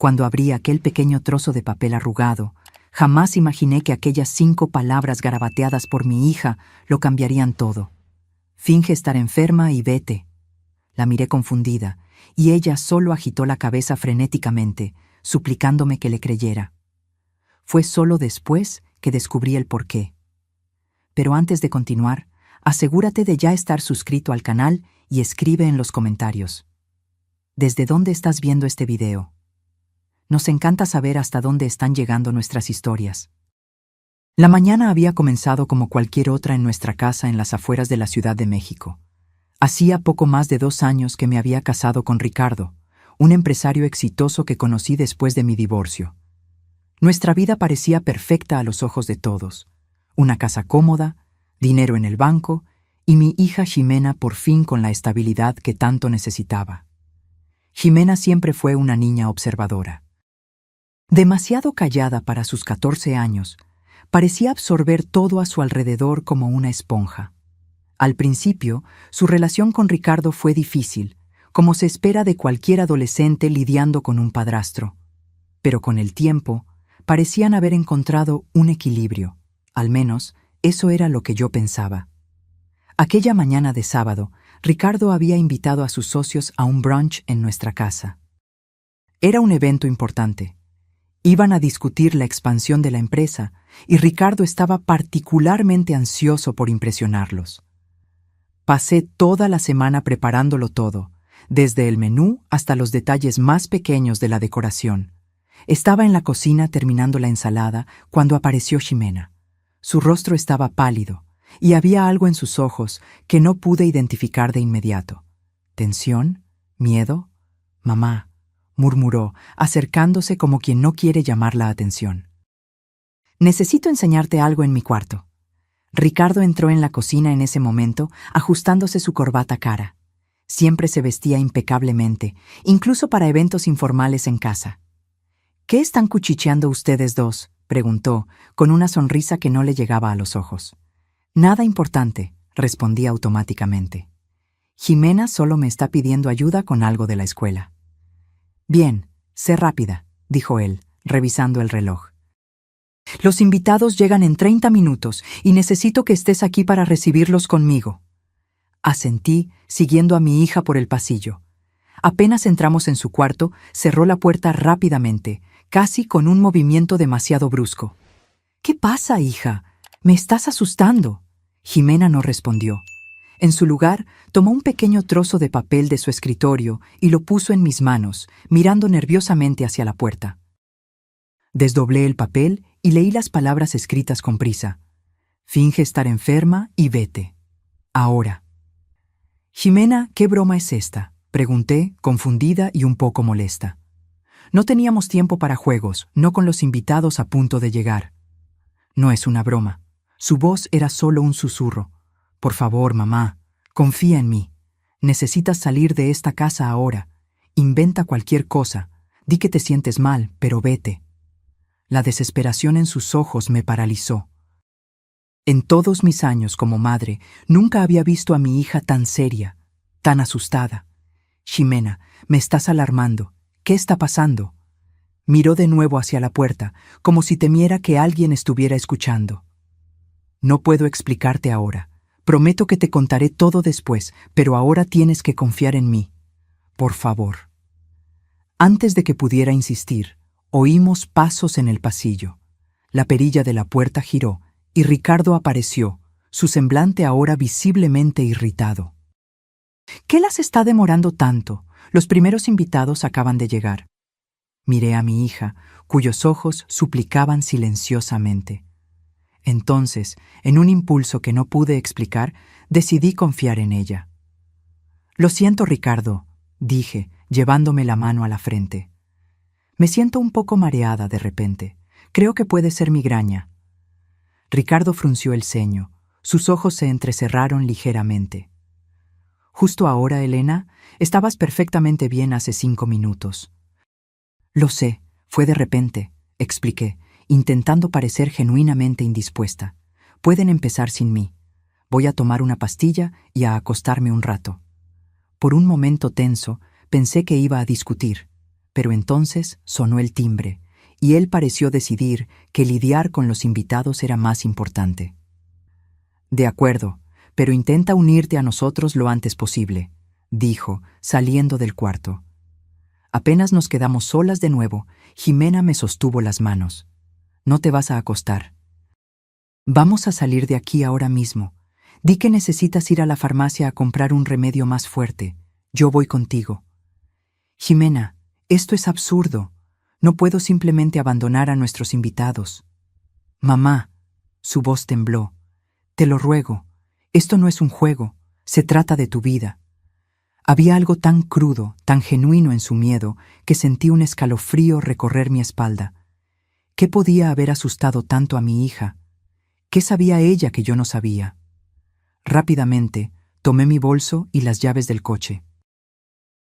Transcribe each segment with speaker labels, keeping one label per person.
Speaker 1: Cuando abrí aquel pequeño trozo de papel arrugado, jamás imaginé que aquellas 5 palabras garabateadas por mi hija lo cambiarían todo. Finge estar enferma y vete. La miré confundida, y ella solo agitó la cabeza frenéticamente, suplicándome que le creyera. Fue solo después que descubrí el porqué. Pero antes de continuar, asegúrate de ya estar suscrito al canal y escribe en los comentarios. ¿Desde dónde estás viendo este video? Nos encanta saber hasta dónde están llegando nuestras historias. La mañana había comenzado como cualquier otra en nuestra casa en las afueras de la Ciudad de México. Hacía poco más de 2 años que me había casado con Ricardo, un empresario exitoso que conocí después de mi divorcio. Nuestra vida parecía perfecta a los ojos de todos. Una casa cómoda, dinero en el banco y mi hija Ximena por fin con la estabilidad que tanto necesitaba. Ximena siempre fue una niña observadora. Demasiado callada para sus 14 años, parecía absorber todo a su alrededor como una esponja. Al principio, su relación con Ricardo fue difícil, como se espera de cualquier adolescente lidiando con un padrastro. Pero con el tiempo, parecían haber encontrado un equilibrio. Al menos, eso era lo que yo pensaba. Aquella mañana de sábado, Ricardo había invitado a sus socios a un brunch en nuestra casa. Era un evento importante. Iban a discutir la expansión de la empresa y Ricardo estaba particularmente ansioso por impresionarlos. Pasé toda la semana preparándolo todo, desde el menú hasta los detalles más pequeños de la decoración. Estaba en la cocina terminando la ensalada cuando apareció Ximena. Su rostro estaba pálido y había algo en sus ojos que no pude identificar de inmediato. ¿Tensión? ¿Miedo? «Mamá», murmuró, acercándose como quien no quiere llamar la atención. «Necesito enseñarte algo en mi cuarto». Ricardo entró en la cocina en ese momento, ajustándose su corbata cara. Siempre se vestía impecablemente, incluso para eventos informales en casa. «¿Qué están cuchicheando ustedes dos?», preguntó, con una sonrisa que no le llegaba a los ojos. «Nada importante», respondí automáticamente. «Ximena solo me está pidiendo ayuda con algo de la escuela». «Bien, sé rápida», dijo él, revisando el reloj. «Los invitados llegan en 30 minutos y necesito que estés aquí para recibirlos conmigo». Asentí, siguiendo a mi hija por el pasillo. Apenas entramos en su cuarto, cerró la puerta rápidamente, casi con un movimiento demasiado brusco. «¿Qué pasa, hija? Me estás asustando». Ximena no respondió. En su lugar, tomó un pequeño trozo de papel de su escritorio y lo puso en mis manos, mirando nerviosamente hacia la puerta. Desdoblé el papel y leí las palabras escritas con prisa. «Finge estar enferma y vete. Ahora». «Ximena, ¿qué broma es esta?», pregunté, confundida y un poco molesta. No teníamos tiempo para juegos, no con los invitados a punto de llegar. «No es una broma». Su voz era solo un susurro. «Por favor, mamá, confía en mí. Necesitas salir de esta casa ahora. Inventa cualquier cosa. Di que te sientes mal, pero vete». La desesperación en sus ojos me paralizó. En todos mis años como madre, nunca había visto a mi hija tan seria, tan asustada. «Ximena, me estás alarmando. ¿Qué está pasando?». Miró de nuevo hacia la puerta, como si temiera que alguien estuviera escuchando. «No puedo explicarte ahora. Prometo que te contaré todo después, pero ahora tienes que confiar en mí. Por favor». Antes de que pudiera insistir, oímos pasos en el pasillo. La perilla de la puerta giró y Ricardo apareció, su semblante ahora visiblemente irritado. «¿Qué las está demorando tanto? Los primeros invitados acaban de llegar». Miré a mi hija, cuyos ojos suplicaban silenciosamente. Entonces, en un impulso que no pude explicar, decidí confiar en ella. «Lo siento, Ricardo», dije, llevándome la mano a la frente. «Me siento un poco mareada de repente. Creo que puede ser migraña». Ricardo frunció el ceño. Sus ojos se entrecerraron ligeramente. «Justo ahora, Elena, estabas perfectamente bien hace 5 minutos». «Lo sé, fue de repente», expliqué, intentando parecer genuinamente indispuesta. «Pueden empezar sin mí. Voy a tomar una pastilla y a acostarme un rato». Por un momento tenso, pensé que iba a discutir, Pero entonces sonó el timbre, y él pareció decidir que lidiar con los invitados era más importante. «De acuerdo, pero intenta unirte a nosotros lo antes posible», dijo, saliendo del cuarto. Apenas nos quedamos solas de nuevo, Jimena me sostuvo las manos. «No te vas a acostar. Vamos a salir de aquí ahora mismo. Di que necesitas ir a la farmacia a comprar un remedio más fuerte. Yo voy contigo». «Jimena, esto es absurdo. No puedo simplemente abandonar a nuestros invitados». «Mamá», su voz tembló, «te lo ruego. Esto no es un juego. Se trata de tu vida». Había algo tan crudo, tan genuino en su miedo, que sentí un escalofrío recorrer mi espalda. ¿Qué podía haber asustado tanto a mi hija? ¿Qué sabía ella que yo no sabía? Rápidamente, tomé mi bolso y las llaves del coche.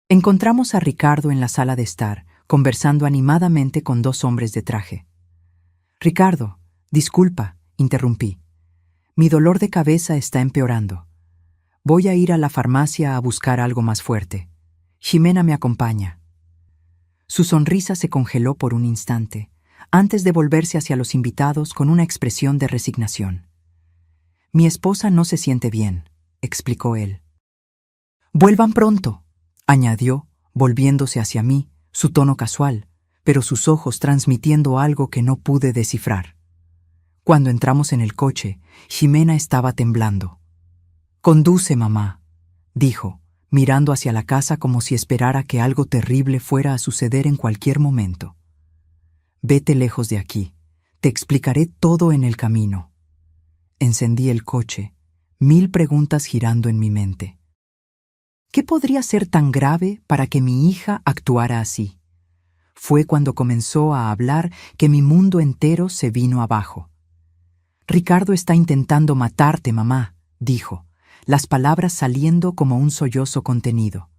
Speaker 1: Encontramos a Ricardo en la sala de estar, conversando animadamente con dos hombres de traje. «Ricardo, disculpa», interrumpí. «Mi dolor de cabeza está empeorando. Voy a ir a la farmacia a buscar algo más fuerte. Jimena me acompaña». Su sonrisa se congeló por un instante, antes de volverse hacia los invitados con una expresión de resignación. «Mi esposa no se siente bien», explicó él. «Vuelvan pronto», añadió, volviéndose hacia mí, su tono casual, pero sus ojos transmitiendo algo que no pude descifrar. Cuando entramos en el coche, Jimena estaba temblando. «Conduce, mamá», dijo, mirando hacia la casa como si esperara que algo terrible fuera a suceder en cualquier momento. «Vete lejos de aquí. Te explicaré todo en el camino». Encendí el coche, 1000 preguntas girando en mi mente. ¿Qué podría ser tan grave para que mi hija actuara así? Fue cuando comenzó a hablar que mi mundo entero se vino abajo. «Ricardo está intentando matarte, mamá», dijo, las palabras saliendo como un sollozo contenido.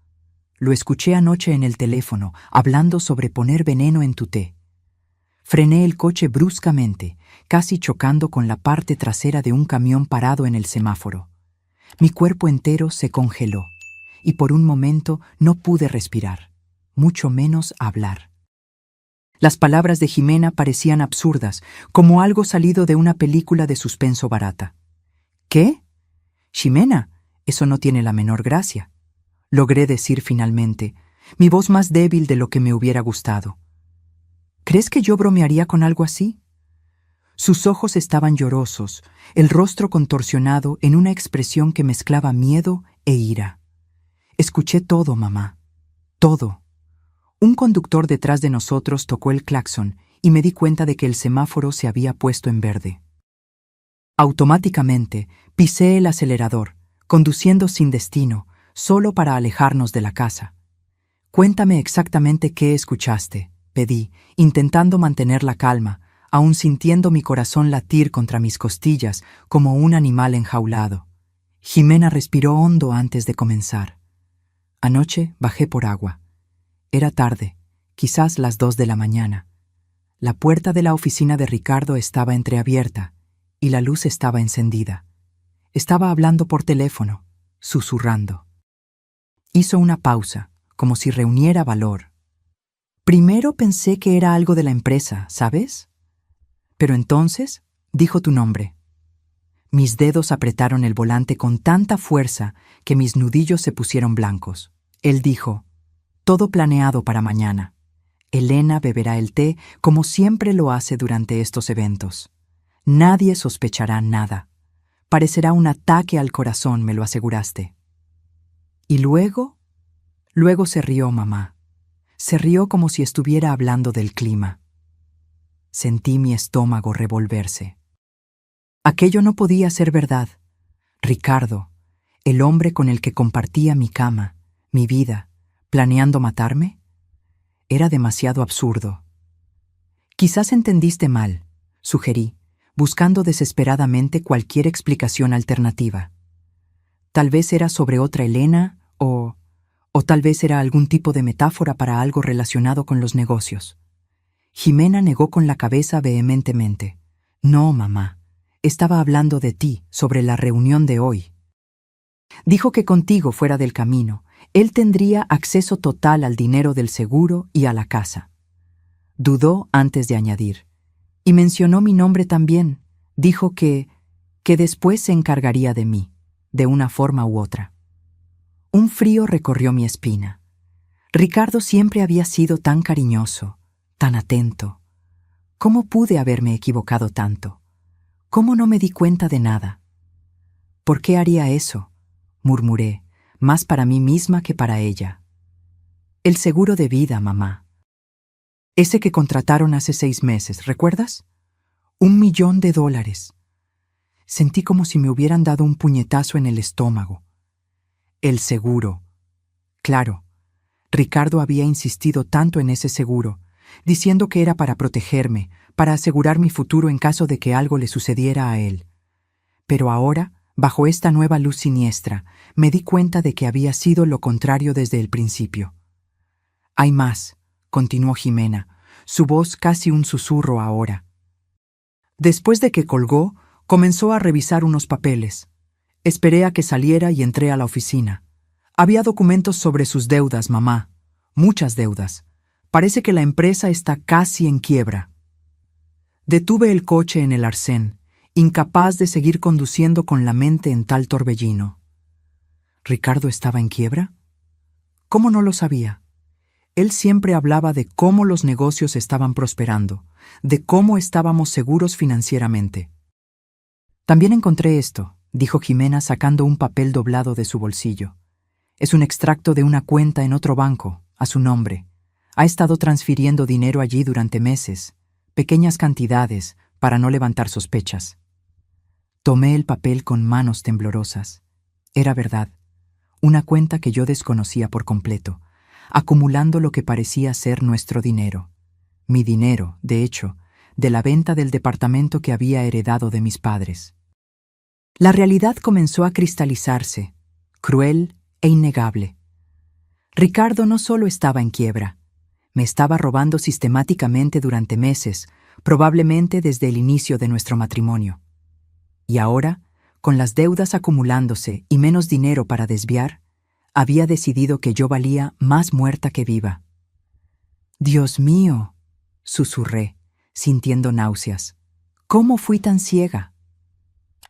Speaker 1: «Lo escuché anoche en el teléfono, hablando sobre poner veneno en tu té». Frené el coche bruscamente, casi chocando con la parte trasera de un camión parado en el semáforo. Mi cuerpo entero se congeló, y por un momento no pude respirar, mucho menos hablar. Las palabras de Jimena parecían absurdas, como algo salido de una película de suspenso barata. «¿Qué? Ximena, eso no tiene la menor gracia», logré decir finalmente, mi voz más débil de lo que me hubiera gustado. «¿Crees que yo bromearía con algo así?» Sus ojos estaban llorosos, el rostro contorsionado en una expresión que mezclaba miedo e ira. «Escuché todo, mamá. Todo». Un conductor detrás de nosotros tocó el claxon y me di cuenta de que el semáforo se había puesto en verde. Automáticamente pisé el acelerador, conduciendo sin destino, solo para alejarnos de la casa. «Cuéntame exactamente qué escuchaste», pedí, intentando mantener la calma, aún sintiendo mi corazón latir contra mis costillas como un animal enjaulado. Jimena respiró hondo antes de comenzar. «Anoche bajé por agua. Era tarde, quizás las 2 de la mañana. La puerta de la oficina de Ricardo estaba entreabierta y la luz estaba encendida. Estaba hablando por teléfono, susurrando». Hizo una pausa, como si reuniera valor. «Primero pensé que era algo de la empresa, ¿sabes? Pero entonces dijo tu nombre». Mis dedos apretaron el volante con tanta fuerza que mis nudillos se pusieron blancos. Él dijo: «Todo planeado para mañana. Elena beberá el té como siempre lo hace durante estos eventos. Nadie sospechará nada. Parecerá un ataque al corazón, me lo aseguraste». «¿Y luego?» Luego se rió, mamá. Se rió como si estuviera hablando del clima. Sentí mi estómago revolverse. Aquello no podía ser verdad. Ricardo, el hombre con el que compartía mi cama, mi vida, ¿planeando matarme? Era demasiado absurdo. «Quizás entendiste mal», sugerí, buscando desesperadamente cualquier explicación alternativa. Tal vez era sobre otra Elena o tal vez era algún tipo de metáfora para algo relacionado con los negocios. Jimena negó con la cabeza vehementemente. «No, mamá. Estaba hablando de ti, sobre la reunión de hoy. Dijo que contigo fuera del camino, él tendría acceso total al dinero del seguro y a la casa. Dudó antes de añadir. Y mencionó mi nombre también. Dijo que después se encargaría de mí, de una forma u otra. Un frío recorrió mi espina. Ricardo siempre había sido tan cariñoso, tan atento. ¿Cómo pude haberme equivocado tanto? ¿Cómo no me di cuenta de nada? ¿Por qué haría eso?, murmuré, más para mí misma que para ella. El seguro de vida, mamá. Ese que contrataron hace 6 meses, ¿recuerdas? $1.000.000. Sentí como si me hubieran dado un puñetazo en el estómago. El seguro. Claro, Ricardo había insistido tanto en ese seguro, diciendo que era para protegerme, para asegurar mi futuro en caso de que algo le sucediera a él. Pero ahora, bajo esta nueva luz siniestra, me di cuenta de que había sido lo contrario desde el principio. Hay más, continuó Jimena, su voz casi un susurro ahora. Después de que colgó, comenzó a revisar unos papeles. Esperé a que saliera y entré a la oficina. Había documentos sobre sus deudas, mamá. Muchas deudas. Parece que la empresa está casi en quiebra. Detuve el coche en el arcén, incapaz de seguir conduciendo con la mente en tal torbellino. ¿Ricardo estaba en quiebra? ¿Cómo no lo sabía? Él siempre hablaba de cómo los negocios estaban prosperando, de cómo estábamos seguros financieramente. También encontré esto, dijo Jimena sacando un papel doblado de su bolsillo. Es un extracto de una cuenta en otro banco, a su nombre. Ha estado transfiriendo dinero allí durante meses, pequeñas cantidades, para no levantar sospechas. Tomé el papel con manos temblorosas. Era verdad, una cuenta que yo desconocía por completo, acumulando lo que parecía ser nuestro dinero. Mi dinero, de hecho, de la venta del departamento que había heredado de mis padres. La realidad comenzó a cristalizarse, cruel e innegable. Ricardo no solo estaba en quiebra, me estaba robando sistemáticamente durante meses, probablemente desde el inicio de nuestro matrimonio. Y ahora, con las deudas acumulándose y menos dinero para desviar, había decidido que yo valía más muerta que viva. «Dios mío», susurré, sintiendo náuseas. «¿Cómo fui tan ciega?»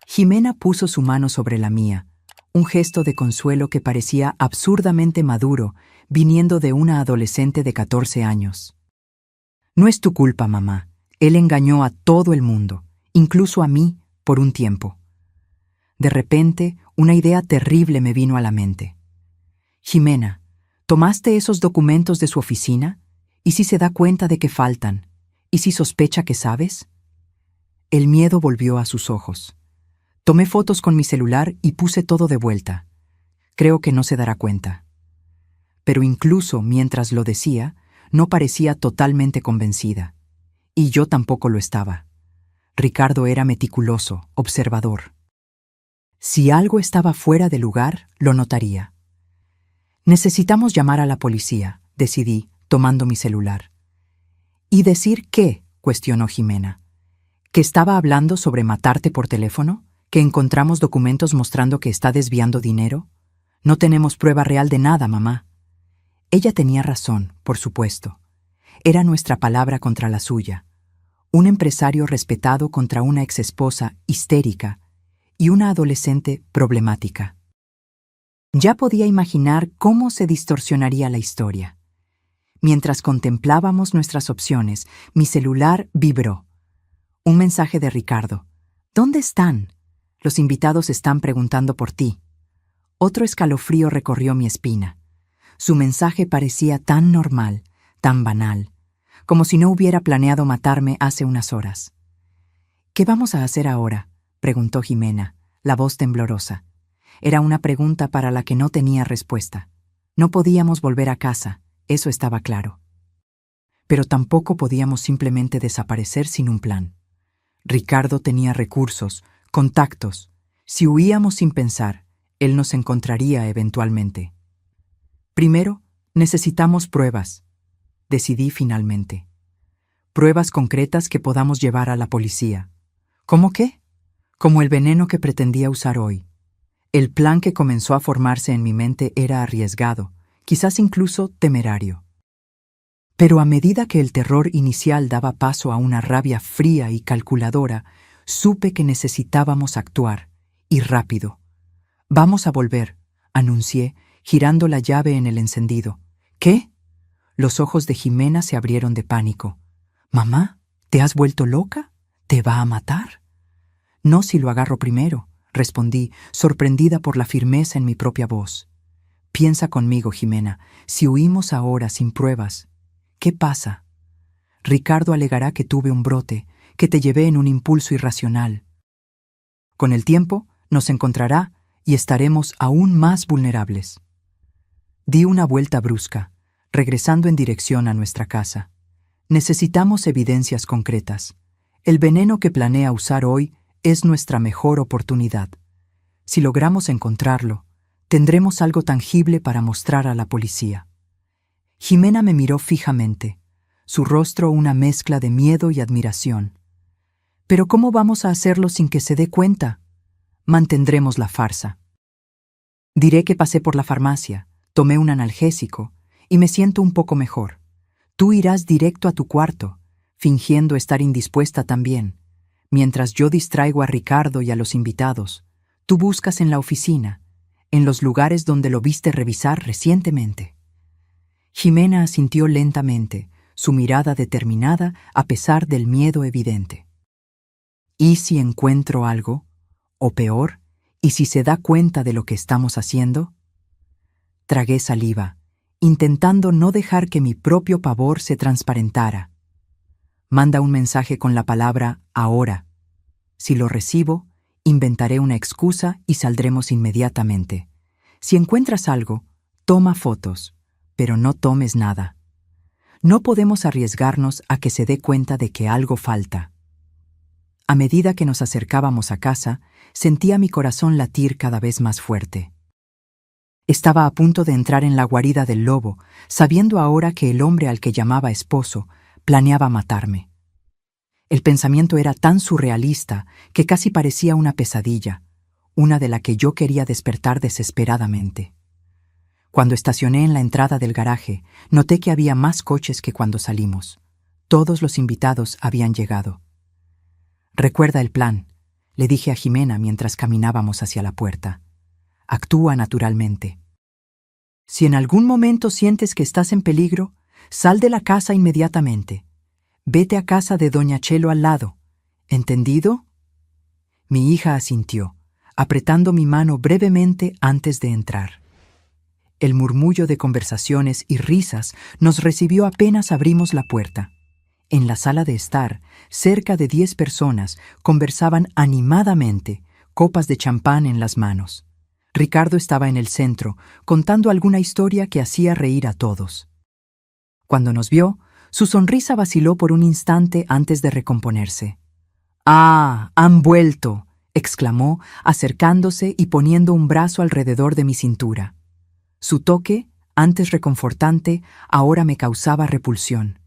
Speaker 1: Jimena puso su mano sobre la mía, un gesto de consuelo que parecía absurdamente maduro, viniendo de una adolescente de 14 años. «No es tu culpa, mamá. Él engañó a todo el mundo, incluso a mí, por un tiempo». De repente, una idea terrible me vino a la mente. «Jimena, ¿tomaste esos documentos de su oficina? ¿Y si se da cuenta de que faltan? ¿Y si sospecha que sabes?» El miedo volvió a sus ojos. Tomé fotos con mi celular y puse todo de vuelta. Creo que no se dará cuenta. Pero incluso mientras lo decía, no parecía totalmente convencida. Y yo tampoco lo estaba. Ricardo era meticuloso, observador. Si algo estaba fuera de lugar, lo notaría. «Necesitamos llamar a la policía», decidí, tomando mi celular. «¿Y decir qué?», cuestionó Jimena. ¿Que estaba hablando sobre matarte por teléfono? ¿Que encontramos documentos mostrando que está desviando dinero? No tenemos prueba real de nada, mamá». Ella tenía razón, por supuesto. Era nuestra palabra contra la suya. Un empresario respetado contra una exesposa histérica y una adolescente problemática. Ya podía imaginar cómo se distorsionaría la historia. Mientras contemplábamos nuestras opciones, mi celular vibró. Un mensaje de Ricardo. «¿Dónde están? Los invitados están preguntando por ti». Otro escalofrío recorrió mi espina. Su mensaje parecía tan normal, tan banal, como si no hubiera planeado matarme hace unas horas. «¿Qué vamos a hacer ahora?», preguntó Jimena, la voz temblorosa. Era una pregunta para la que no tenía respuesta. No podíamos volver a casa, eso estaba claro. Pero tampoco podíamos simplemente desaparecer sin un plan. Ricardo tenía recursos, contactos. Si huíamos sin pensar, él nos encontraría eventualmente. «Primero, necesitamos pruebas», decidí finalmente. «Pruebas concretas que podamos llevar a la policía». «¿Cómo qué?». «Como el veneno que pretendía usar hoy. El plan que comenzó a formarse en mi mente era arriesgado, quizás incluso temerario. Pero a medida que el terror inicial daba paso a una rabia fría y calculadora, supe que necesitábamos actuar, y rápido. «Vamos a volver», anuncié, girando la llave en el encendido. «¿Qué?». Los ojos de Jimena se abrieron de pánico. «Mamá, ¿te has vuelto loca? ¿Te va a matar?». «No si lo agarro primero», respondí, sorprendida por la firmeza en mi propia voz. «Piensa conmigo, Jimena, si huimos ahora sin pruebas, ¿qué pasa? Ricardo alegará que tuve un brote, que te llevé en un impulso irracional. Con el tiempo, nos encontrará y estaremos aún más vulnerables». Di una vuelta brusca, regresando en dirección a nuestra casa. Necesitamos evidencias concretas. El veneno que planea usar hoy es nuestra mejor oportunidad. Si logramos encontrarlo, tendremos algo tangible para mostrar a la policía. Jimena me miró fijamente, su rostro una mezcla de miedo y admiración. «¿Pero cómo vamos a hacerlo sin que se dé cuenta?». «Mantendremos la farsa. Diré que pasé por la farmacia, tomé un analgésico y me siento un poco mejor. Tú irás directo a tu cuarto, fingiendo estar indispuesta también. Mientras yo distraigo a Ricardo y a los invitados, tú buscas en la oficina, en los lugares donde lo viste revisar recientemente». Jimena asintió lentamente, su mirada determinada a pesar del miedo evidente. «¿Y si encuentro algo? O peor, ¿y si se da cuenta de lo que estamos haciendo?». Tragué saliva, intentando no dejar que mi propio pavor se transparentara. «Manda un mensaje con la palabra ahora. Si lo recibo, inventaré una excusa y saldremos inmediatamente. Si encuentras algo, toma fotos, pero no tomes nada. No podemos arriesgarnos a que se dé cuenta de que algo falta». A medida que nos acercábamos a casa, sentía mi corazón latir cada vez más fuerte. Estaba a punto de entrar en la guarida del lobo, sabiendo ahora que el hombre al que llamaba esposo planeaba matarme. El pensamiento era tan surrealista que casi parecía una pesadilla, una de la que yo quería despertar desesperadamente. Cuando estacioné en la entrada del garaje, noté que había más coches que cuando salimos. Todos los invitados habían llegado. «Recuerda el plan», le dije a Jimena mientras caminábamos hacia la puerta. «Actúa naturalmente. Si en algún momento sientes que estás en peligro, sal de la casa inmediatamente. Vete a casa de doña Chelo al lado. ¿Entendido?». Mi hija asintió, apretando mi mano brevemente antes de entrar. El murmullo de conversaciones y risas nos recibió apenas abrimos la puerta. En la sala de estar, cerca de 10 personas conversaban animadamente, copas de champán en las manos. Ricardo estaba en el centro, contando alguna historia que hacía reír a todos. Cuando nos vio, su sonrisa vaciló por un instante antes de recomponerse. «¡Ah, han vuelto!», exclamó, acercándose y poniendo un brazo alrededor de mi cintura. Su toque, antes reconfortante, ahora me causaba repulsión.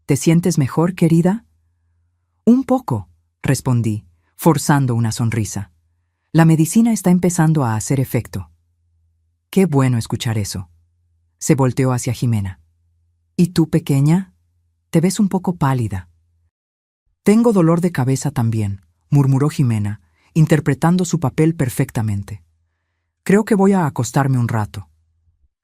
Speaker 1: «¿Te sientes mejor, querida?». «Un poco», respondí, forzando una sonrisa. «La medicina está empezando a hacer efecto». «Qué bueno escuchar eso». Se volteó hacia Jimena. «¿Y tú, pequeña? Te ves un poco pálida». «Tengo dolor de cabeza también», murmuró Jimena, interpretando su papel perfectamente. «Creo que voy a acostarme un rato».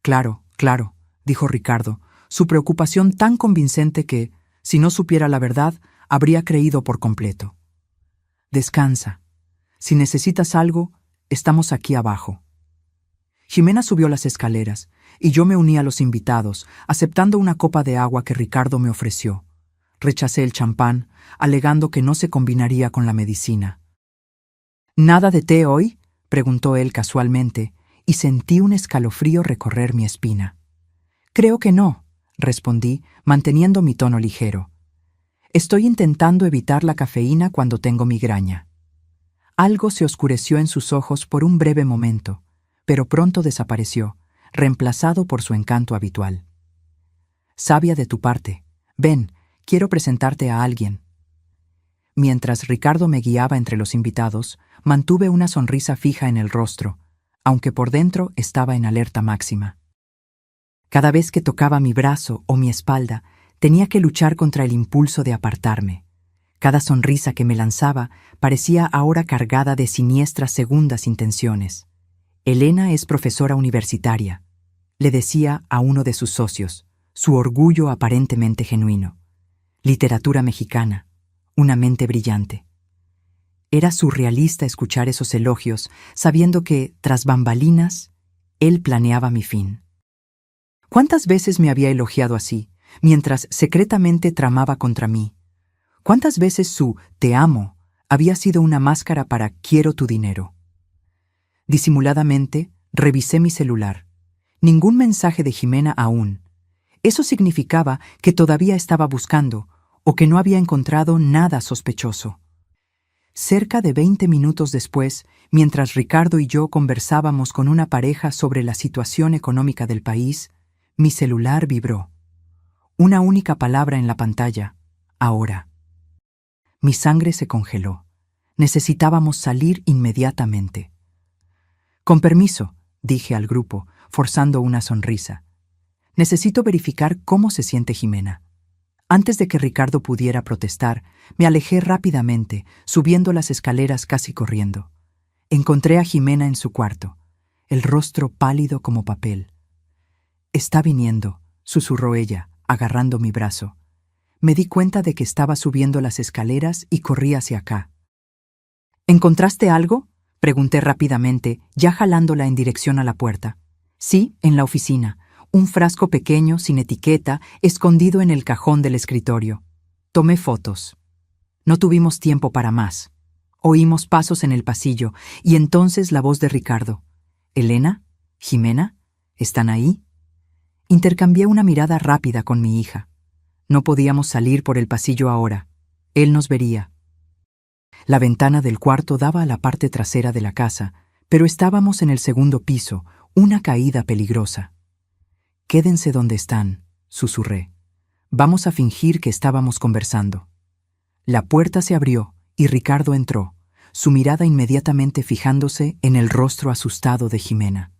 Speaker 1: «Claro, claro», dijo Ricardo, su preocupación tan convincente que, si no supiera la verdad, habría creído por completo. «Descansa. Si necesitas algo, estamos aquí abajo». Jimena subió las escaleras, y yo me uní a los invitados, aceptando una copa de agua que Ricardo me ofreció. Rechacé el champán, alegando que no se combinaría con la medicina. «¿Nada de té hoy?», preguntó él casualmente, y sentí un escalofrío recorrer mi espina. «Creo que no», respondí, manteniendo mi tono ligero. «Estoy intentando evitar la cafeína cuando tengo migraña». Algo se oscureció en sus ojos por un breve momento, pero pronto desapareció, reemplazado por su encanto habitual. «Sabia de tu parte. Ven, quiero presentarte a alguien». Mientras Ricardo me guiaba entre los invitados, mantuve una sonrisa fija en el rostro, aunque por dentro estaba en alerta máxima. Cada vez que tocaba mi brazo o mi espalda, tenía que luchar contra el impulso de apartarme. Cada sonrisa que me lanzaba parecía ahora cargada de siniestras segundas intenciones. Elena es profesora universitaria, le decía a uno de sus socios, su orgullo aparentemente genuino. Literatura mexicana, una mente brillante. Era surrealista escuchar esos elogios, sabiendo que, tras bambalinas, él planeaba mi fin. ¿Cuántas veces me había elogiado así, mientras secretamente tramaba contra mí? ¿Cuántas veces su «te amo» había sido una máscara para «quiero tu dinero»? Disimuladamente, revisé mi celular. Ningún mensaje de Jimena aún. Eso significaba que todavía estaba buscando, o que no había encontrado nada sospechoso. Cerca de 20 minutos después, mientras Ricardo y yo conversábamos con una pareja sobre la situación económica del país, mi celular vibró. Una única palabra en la pantalla: ahora. Mi sangre se congeló. Necesitábamos salir inmediatamente. Con permiso, dije al grupo, forzando una sonrisa. Necesito verificar cómo se siente Jimena. Antes de que Ricardo pudiera protestar, me alejé rápidamente, subiendo las escaleras casi corriendo. Encontré a Jimena en su cuarto, el rostro pálido como papel. «Está viniendo», susurró ella, agarrando mi brazo. Me di cuenta de que estaba subiendo las escaleras y corrí hacia acá. «¿Encontraste algo?», pregunté rápidamente, ya jalándola en dirección a la puerta. «Sí, en la oficina. Un frasco pequeño, sin etiqueta, escondido en el cajón del escritorio. Tomé fotos. No tuvimos tiempo para más. Oímos pasos en el pasillo, y entonces la voz de Ricardo. «¿Elena? ¿Jimena? ¿Están ahí?». Intercambié una mirada rápida con mi hija. No podíamos salir por el pasillo ahora. Él nos vería. La ventana del cuarto daba a la parte trasera de la casa, pero estábamos en el segundo piso, una caída peligrosa. «Quédense donde están», susurré. «Vamos a fingir que estábamos conversando». La puerta se abrió y Ricardo entró, su mirada inmediatamente fijándose en el rostro asustado de Jimena.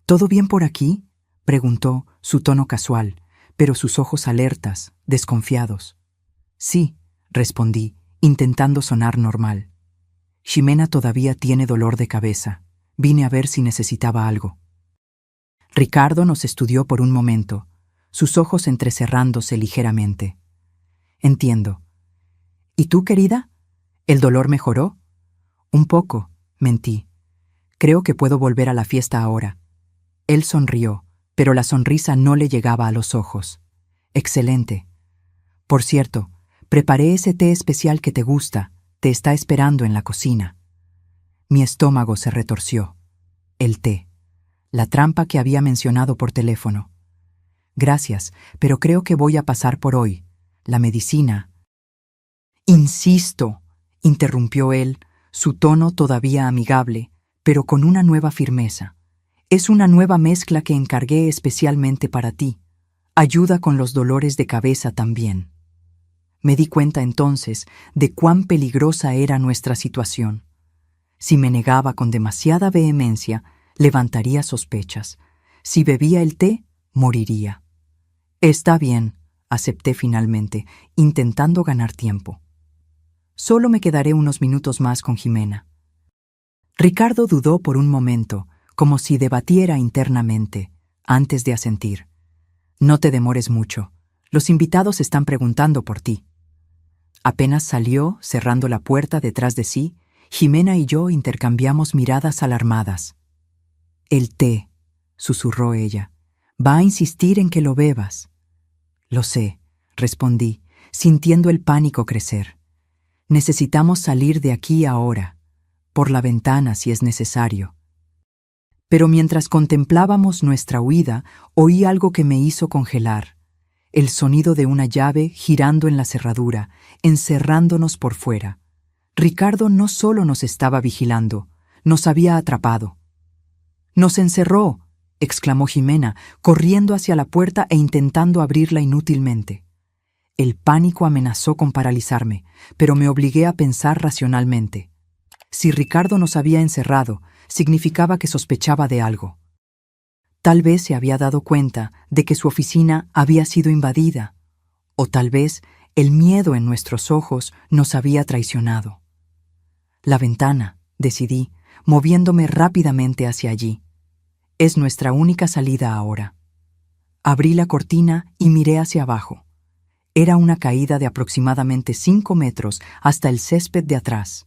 Speaker 1: «¿Todo bien por aquí?», preguntó, su tono casual, pero sus ojos alertas, desconfiados. «Sí», respondí, intentando sonar normal. «Jimena todavía tiene dolor de cabeza. Vine a ver si necesitaba algo». Ricardo nos estudió por un momento, sus ojos entrecerrándose ligeramente. «Entiendo. ¿Y tú, querida? ¿El dolor mejoró?» «Un poco», mentí. «Creo que puedo volver a la fiesta ahora». Él sonrió, pero la sonrisa no le llegaba a los ojos. «Excelente. Por cierto, preparé ese té especial que te gusta. Te está esperando en la cocina». Mi estómago se retorció. El té. La trampa que había mencionado por teléfono. «Gracias, pero creo que voy a pasar por hoy. La medicina». «Insisto», interrumpió él, su tono todavía amigable, pero con una nueva firmeza. «Es una nueva mezcla que encargué especialmente para ti. Ayuda con los dolores de cabeza también». Me di cuenta entonces de cuán peligrosa era nuestra situación. Si me negaba con demasiada vehemencia, levantaría sospechas. Si bebía el té, moriría. «Está bien», acepté finalmente, intentando ganar tiempo. «Solo me quedaré unos minutos más con Jimena». Ricardo dudó por un momento, como si debatiera internamente, antes de asentir. «No te demores mucho. Los invitados están preguntando por ti». Apenas salió, cerrando la puerta detrás de sí, Jimena y yo intercambiamos miradas alarmadas. «El té», susurró ella. «Va a insistir en que lo bebas». «Lo sé», respondí, sintiendo el pánico crecer. «Necesitamos salir de aquí ahora, por la ventana si es necesario». Pero mientras contemplábamos nuestra huida, oí algo que me hizo congelar. El sonido de una llave girando en la cerradura, encerrándonos por fuera. Ricardo no solo nos estaba vigilando, nos había atrapado. «¡Nos encerró!», exclamó Jimena, corriendo hacia la puerta e intentando abrirla inútilmente. El pánico amenazó con paralizarme, pero me obligué a pensar racionalmente. Si Ricardo nos había encerrado, significaba que sospechaba de algo. Tal vez se había dado cuenta de que su oficina había sido invadida, o tal vez el miedo en nuestros ojos nos había traicionado. La ventana, decidí, moviéndome rápidamente hacia allí. Es nuestra única salida ahora. Abrí la cortina y miré hacia abajo. Era una caída de aproximadamente 5 metros hasta el césped de atrás.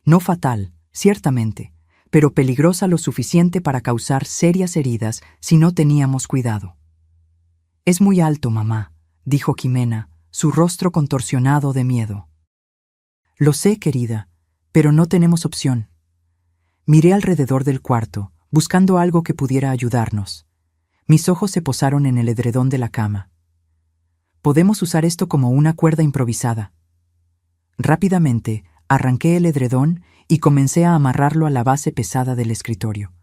Speaker 1: No fatal, ciertamente, pero peligrosa lo suficiente para causar serias heridas si no teníamos cuidado. «Es muy alto, mamá», dijo Jimena, su rostro contorsionado de miedo. «Lo sé, querida, pero no tenemos opción». Miré alrededor del cuarto, buscando algo que pudiera ayudarnos. Mis ojos se posaron en el edredón de la cama. «Podemos usar esto como una cuerda improvisada». Rápidamente, arranqué el edredón y comencé a amarrarlo a la base pesada del escritorio.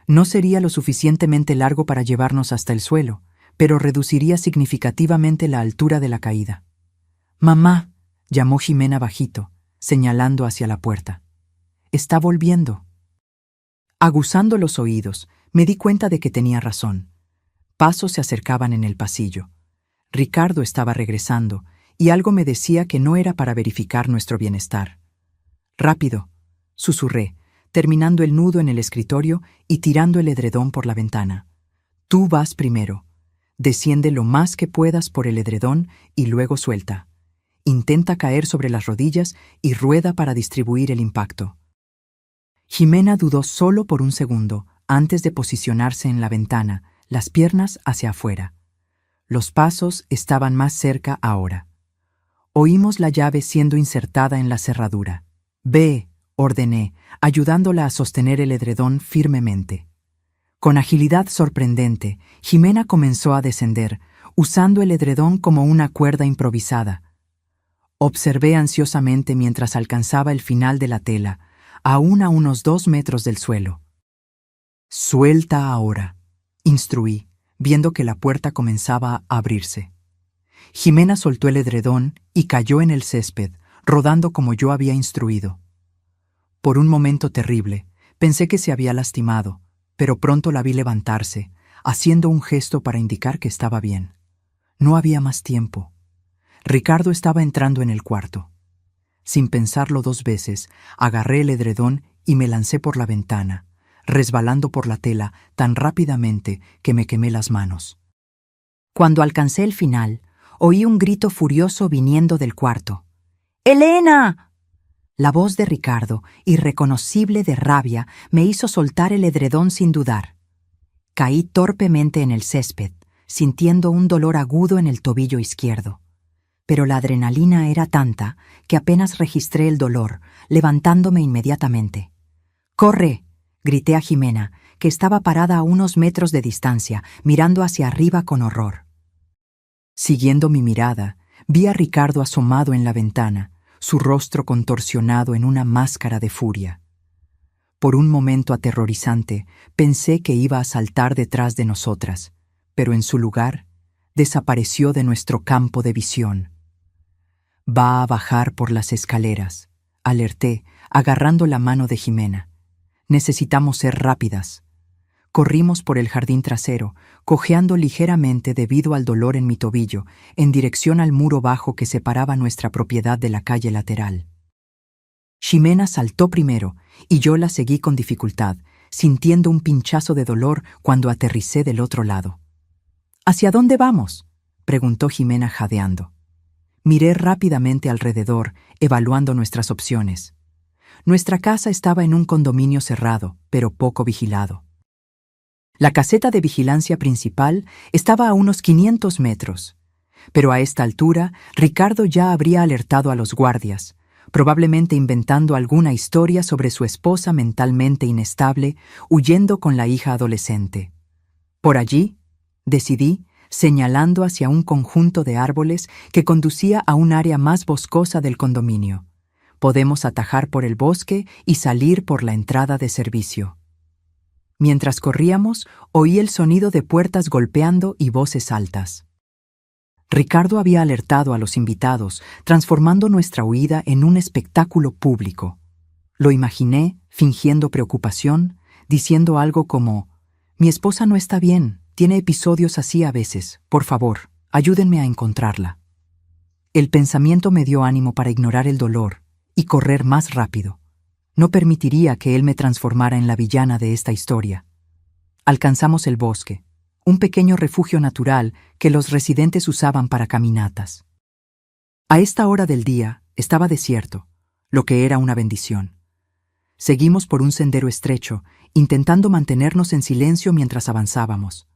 Speaker 1: No sería lo suficientemente largo para llevarnos hasta el suelo, pero reduciría significativamente la altura de la caída. «Mamá», llamó Jimena bajito, señalando hacia la puerta. «Está volviendo». Aguzando los oídos, me di cuenta de que tenía razón. Pasos se acercaban en el pasillo. Ricardo estaba regresando, y algo me decía que no era para verificar nuestro bienestar. «Rápido», susurré, terminando el nudo en el escritorio y tirando el edredón por la ventana. «Tú vas primero. Desciende lo más que puedas por el edredón y luego suelta. Intenta caer sobre las rodillas y rueda para distribuir el impacto». Jimena dudó solo por un segundo antes de posicionarse en la ventana, las piernas hacia afuera. Los pasos estaban más cerca ahora. Oímos la llave siendo insertada en la cerradura. «Ve», ordené, ayudándola a sostener el edredón firmemente. Con agilidad sorprendente, Jimena comenzó a descender, usando el edredón como una cuerda improvisada. Observé ansiosamente mientras alcanzaba el final de la tela, aún a unos 2 metros del suelo. «Suelta ahora», instruí, viendo que la puerta comenzaba a abrirse. Jimena soltó el edredón y cayó en el césped, rodando como yo había instruido. Por un momento terrible, pensé que se había lastimado, pero pronto la vi levantarse, haciendo un gesto para indicar que estaba bien. No había más tiempo. Ricardo estaba entrando en el cuarto. Sin pensarlo 2 veces, agarré el edredón y me lancé por la ventana, resbalando por la tela tan rápidamente que me quemé las manos. Cuando alcancé el final, oí un grito furioso viniendo del cuarto. «¡Elena!». La voz de Ricardo, irreconocible de rabia, me hizo soltar el edredón sin dudar. Caí torpemente en el césped, sintiendo un dolor agudo en el tobillo izquierdo. Pero la adrenalina era tanta que apenas registré el dolor, levantándome inmediatamente. «¡Corre!», grité a Jimena, que estaba parada a unos metros de distancia, mirando hacia arriba con horror. Siguiendo mi mirada, vi a Ricardo asomado en la ventana, su rostro contorsionado en una máscara de furia. Por un momento aterrorizante, pensé que iba a saltar detrás de nosotras, pero en su lugar, desapareció de nuestro campo de visión. «Va a bajar por las escaleras», alerté, agarrando la mano de Jimena. «Necesitamos ser rápidas». Corrimos por el jardín trasero, cojeando ligeramente debido al dolor en mi tobillo, en dirección al muro bajo que separaba nuestra propiedad de la calle lateral. Jimena saltó primero, y yo la seguí con dificultad, sintiendo un pinchazo de dolor cuando aterricé del otro lado. «¿Hacia dónde vamos?», preguntó Jimena jadeando. Miré rápidamente alrededor, evaluando nuestras opciones. Nuestra casa estaba en un condominio cerrado, pero poco vigilado. La caseta de vigilancia principal estaba a unos 500 metros, pero a esta altura Ricardo ya habría alertado a los guardias, probablemente inventando alguna historia sobre su esposa mentalmente inestable, huyendo con la hija adolescente. Por allí, decidí, señalando hacia un conjunto de árboles que conducía a un área más boscosa del condominio. Podemos atajar por el bosque y salir por la entrada de servicio. Mientras corríamos, oí el sonido de puertas golpeando y voces altas. Ricardo había alertado a los invitados, transformando nuestra huida en un espectáculo público. Lo imaginé, fingiendo preocupación, diciendo algo como: «Mi esposa no está bien, tiene episodios así a veces, por favor, ayúdenme a encontrarla». El pensamiento me dio ánimo para ignorar el dolor y correr más rápido. No permitiría que él me transformara en la villana de esta historia. Alcanzamos el bosque, un pequeño refugio natural que los residentes usaban para caminatas. A esta hora del día estaba desierto, lo que era una bendición. Seguimos por un sendero estrecho, intentando mantenernos en silencio mientras avanzábamos.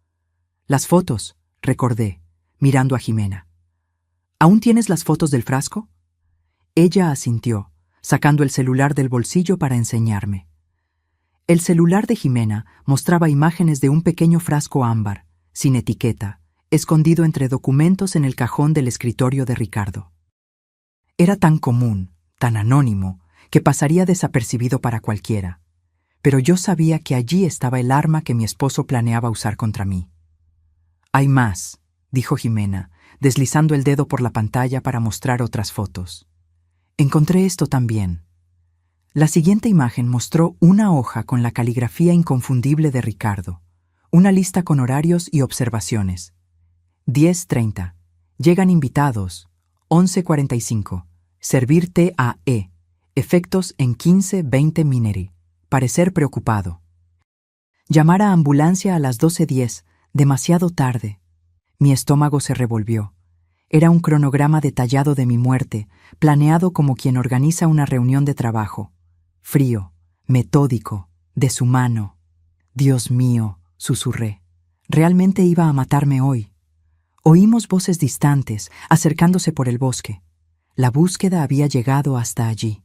Speaker 1: «Las fotos», recordé, mirando a Jimena. «¿Aún tienes las fotos del frasco?» Ella asintió, sacando el celular del bolsillo para enseñarme. El celular de Jimena mostraba imágenes de un pequeño frasco ámbar, sin etiqueta, escondido entre documentos en el cajón del escritorio de Ricardo. Era tan común, tan anónimo, que pasaría desapercibido para cualquiera. Pero yo sabía que allí estaba el arma que mi esposo planeaba usar contra mí. «Hay más», dijo Jimena, deslizando el dedo por la pantalla para mostrar otras fotos. «Encontré esto también». La siguiente imagen mostró una hoja con la caligrafía inconfundible de Ricardo, una lista con horarios y observaciones. 10:30. Llegan invitados. 11:45. Servir TAE. Efectos en 15-20 mineri. Parecer preocupado. Llamar a ambulancia a las 12:10. Demasiado tarde. Mi estómago se revolvió. Era un cronograma detallado de mi muerte, planeado como quien organiza una reunión de trabajo. Frío, metódico, deshumano. «Dios mío», susurré. «Realmente iba a matarme hoy». Oímos voces distantes, acercándose por el bosque. La búsqueda había llegado hasta allí.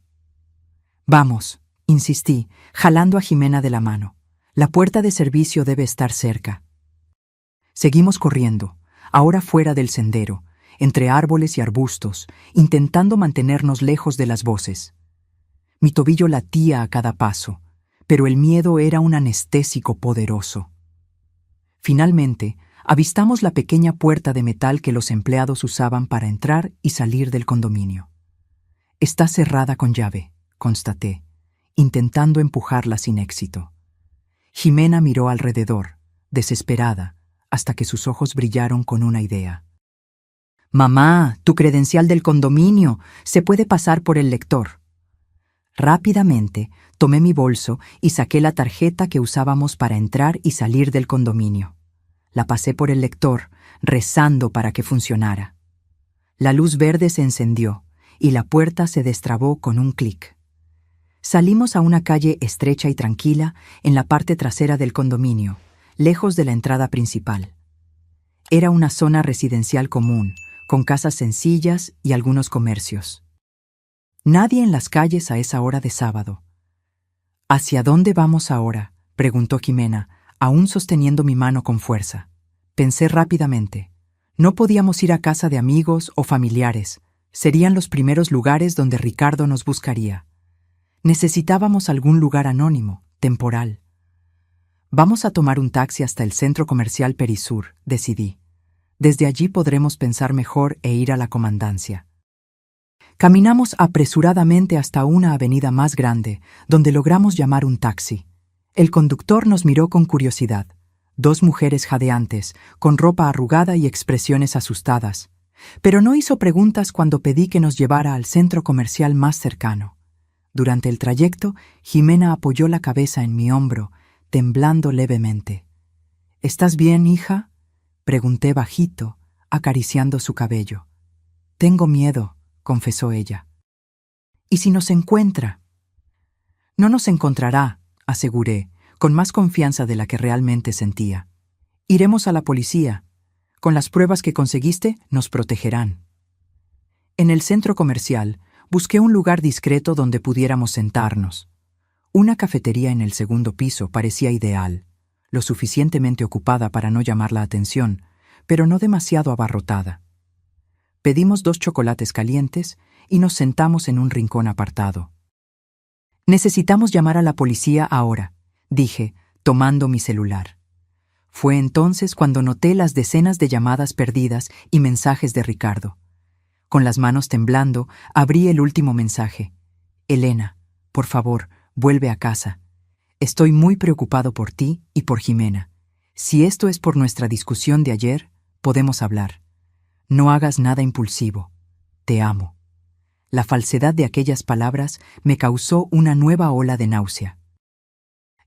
Speaker 1: «Vamos», insistí, jalando a Jimena de la mano. «La puerta de servicio debe estar cerca». Seguimos corriendo, ahora fuera del sendero, entre árboles y arbustos, intentando mantenernos lejos de las voces. Mi tobillo latía a cada paso, pero el miedo era un anestésico poderoso. Finalmente, avistamos la pequeña puerta de metal que los empleados usaban para entrar y salir del condominio. «Está cerrada con llave», constaté, intentando empujarla sin éxito. Jimena miró alrededor, desesperada, hasta que sus ojos brillaron con una idea. «Mamá, tu credencial del condominio se puede pasar por el lector». Rápidamente tomé mi bolso y saqué la tarjeta que usábamos para entrar y salir del condominio. La pasé por el lector, rezando para que funcionara. La luz verde se encendió y la puerta se destrabó con un clic. Salimos a una calle estrecha y tranquila en la parte trasera del condominio, lejos de la entrada principal. Era una zona residencial común, con casas sencillas y algunos comercios. Nadie en las calles a esa hora de sábado. «¿Hacia dónde vamos ahora?», preguntó Jimena, aún sosteniendo mi mano con fuerza. Pensé rápidamente. No podíamos ir a casa de amigos o familiares. Serían los primeros lugares donde Ricardo nos buscaría. Necesitábamos algún lugar anónimo, temporal. «Vamos a tomar un taxi hasta el centro comercial Perisur», decidí. «Desde allí podremos pensar mejor e ir a la comandancia». Caminamos apresuradamente hasta una avenida más grande, donde logramos llamar un taxi. El conductor nos miró con curiosidad. 2 mujeres jadeantes, con ropa arrugada y expresiones asustadas. Pero no hizo preguntas cuando pedí que nos llevara al centro comercial más cercano. Durante el trayecto, Jimena apoyó la cabeza en mi hombro, temblando levemente. «¿Estás bien, hija?», pregunté bajito, acariciando su cabello. «Tengo miedo», confesó ella. «¿Y si nos encuentra?» «No nos encontrará», aseguré, con más confianza de la que realmente sentía. «Iremos a la policía. Con las pruebas que conseguiste, nos protegerán». En el centro comercial, busqué un lugar discreto donde pudiéramos sentarnos. Una cafetería en el segundo piso parecía ideal, lo suficientemente ocupada para no llamar la atención, pero no demasiado abarrotada. Pedimos 2 chocolates calientes y nos sentamos en un rincón apartado. «Necesitamos llamar a la policía ahora», dije, tomando mi celular. Fue entonces cuando noté las decenas de llamadas perdidas y mensajes de Ricardo. Con las manos temblando, abrí el último mensaje. «Elena, por favor, vuelve a casa. Estoy muy preocupado por ti y por Jimena. Si esto es por nuestra discusión de ayer, podemos hablar. No hagas nada impulsivo. Te amo. La falsedad de aquellas palabras me causó una nueva ola de náusea.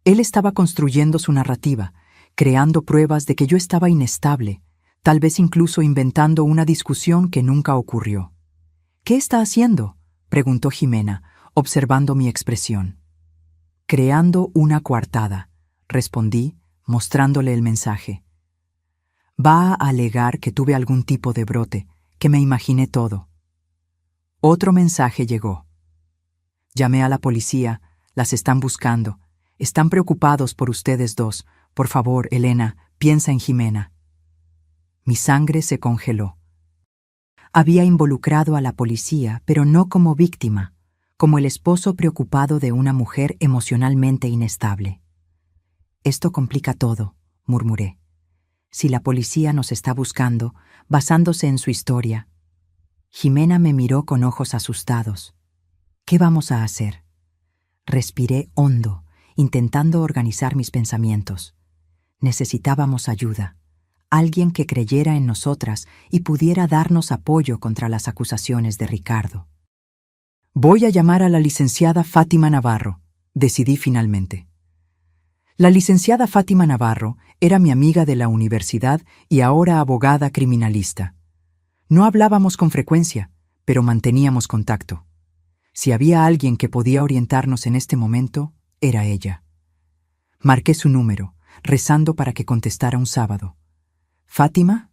Speaker 1: Él estaba construyendo su narrativa, creando pruebas de que yo estaba inestable, tal vez incluso inventando una discusión que nunca ocurrió. ¿Qué está haciendo?, preguntó Jimena, observando mi expresión. Creando una coartada, respondí, mostrándole el mensaje. Va a alegar que tuve algún tipo de brote, que me imaginé todo. Otro mensaje llegó. Llamé a la policía, las están buscando. Están preocupados por ustedes dos. Por favor, Elena, piensa en Jimena. Mi sangre se congeló. Había involucrado a la policía, pero no como víctima, como el esposo preocupado de una mujer emocionalmente inestable. Esto complica todo, murmuré. Si la policía nos está buscando, basándose en su historia. Jimena me miró con ojos asustados. ¿Qué vamos a hacer? Respiré hondo, intentando organizar mis pensamientos. Necesitábamos ayuda, alguien que creyera en nosotras y pudiera darnos apoyo contra las acusaciones de Ricardo. Voy a llamar a la licenciada Fátima Navarro, decidí finalmente. La licenciada Fátima Navarro era mi amiga de la universidad y ahora abogada criminalista. No hablábamos con frecuencia, pero manteníamos contacto. Si había alguien que podía orientarnos en este momento, era ella. Marqué su número, rezando para que contestara un sábado. ¿Fátima?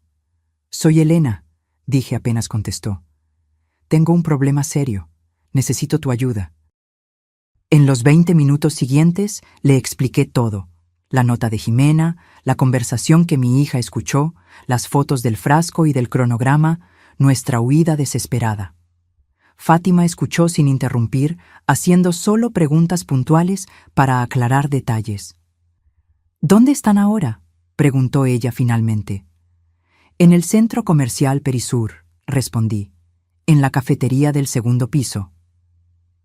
Speaker 1: Soy Elena, dije apenas contestó. Tengo un problema serio. Necesito tu ayuda. En los 20 minutos siguientes le expliqué todo. La nota de Jimena, la conversación que mi hija escuchó, las fotos del frasco y del cronograma, nuestra huida desesperada. Fátima escuchó sin interrumpir, haciendo solo preguntas puntuales para aclarar detalles. ¿Dónde están ahora?, preguntó ella finalmente. En el centro comercial Perisur, respondí. En la cafetería del segundo piso.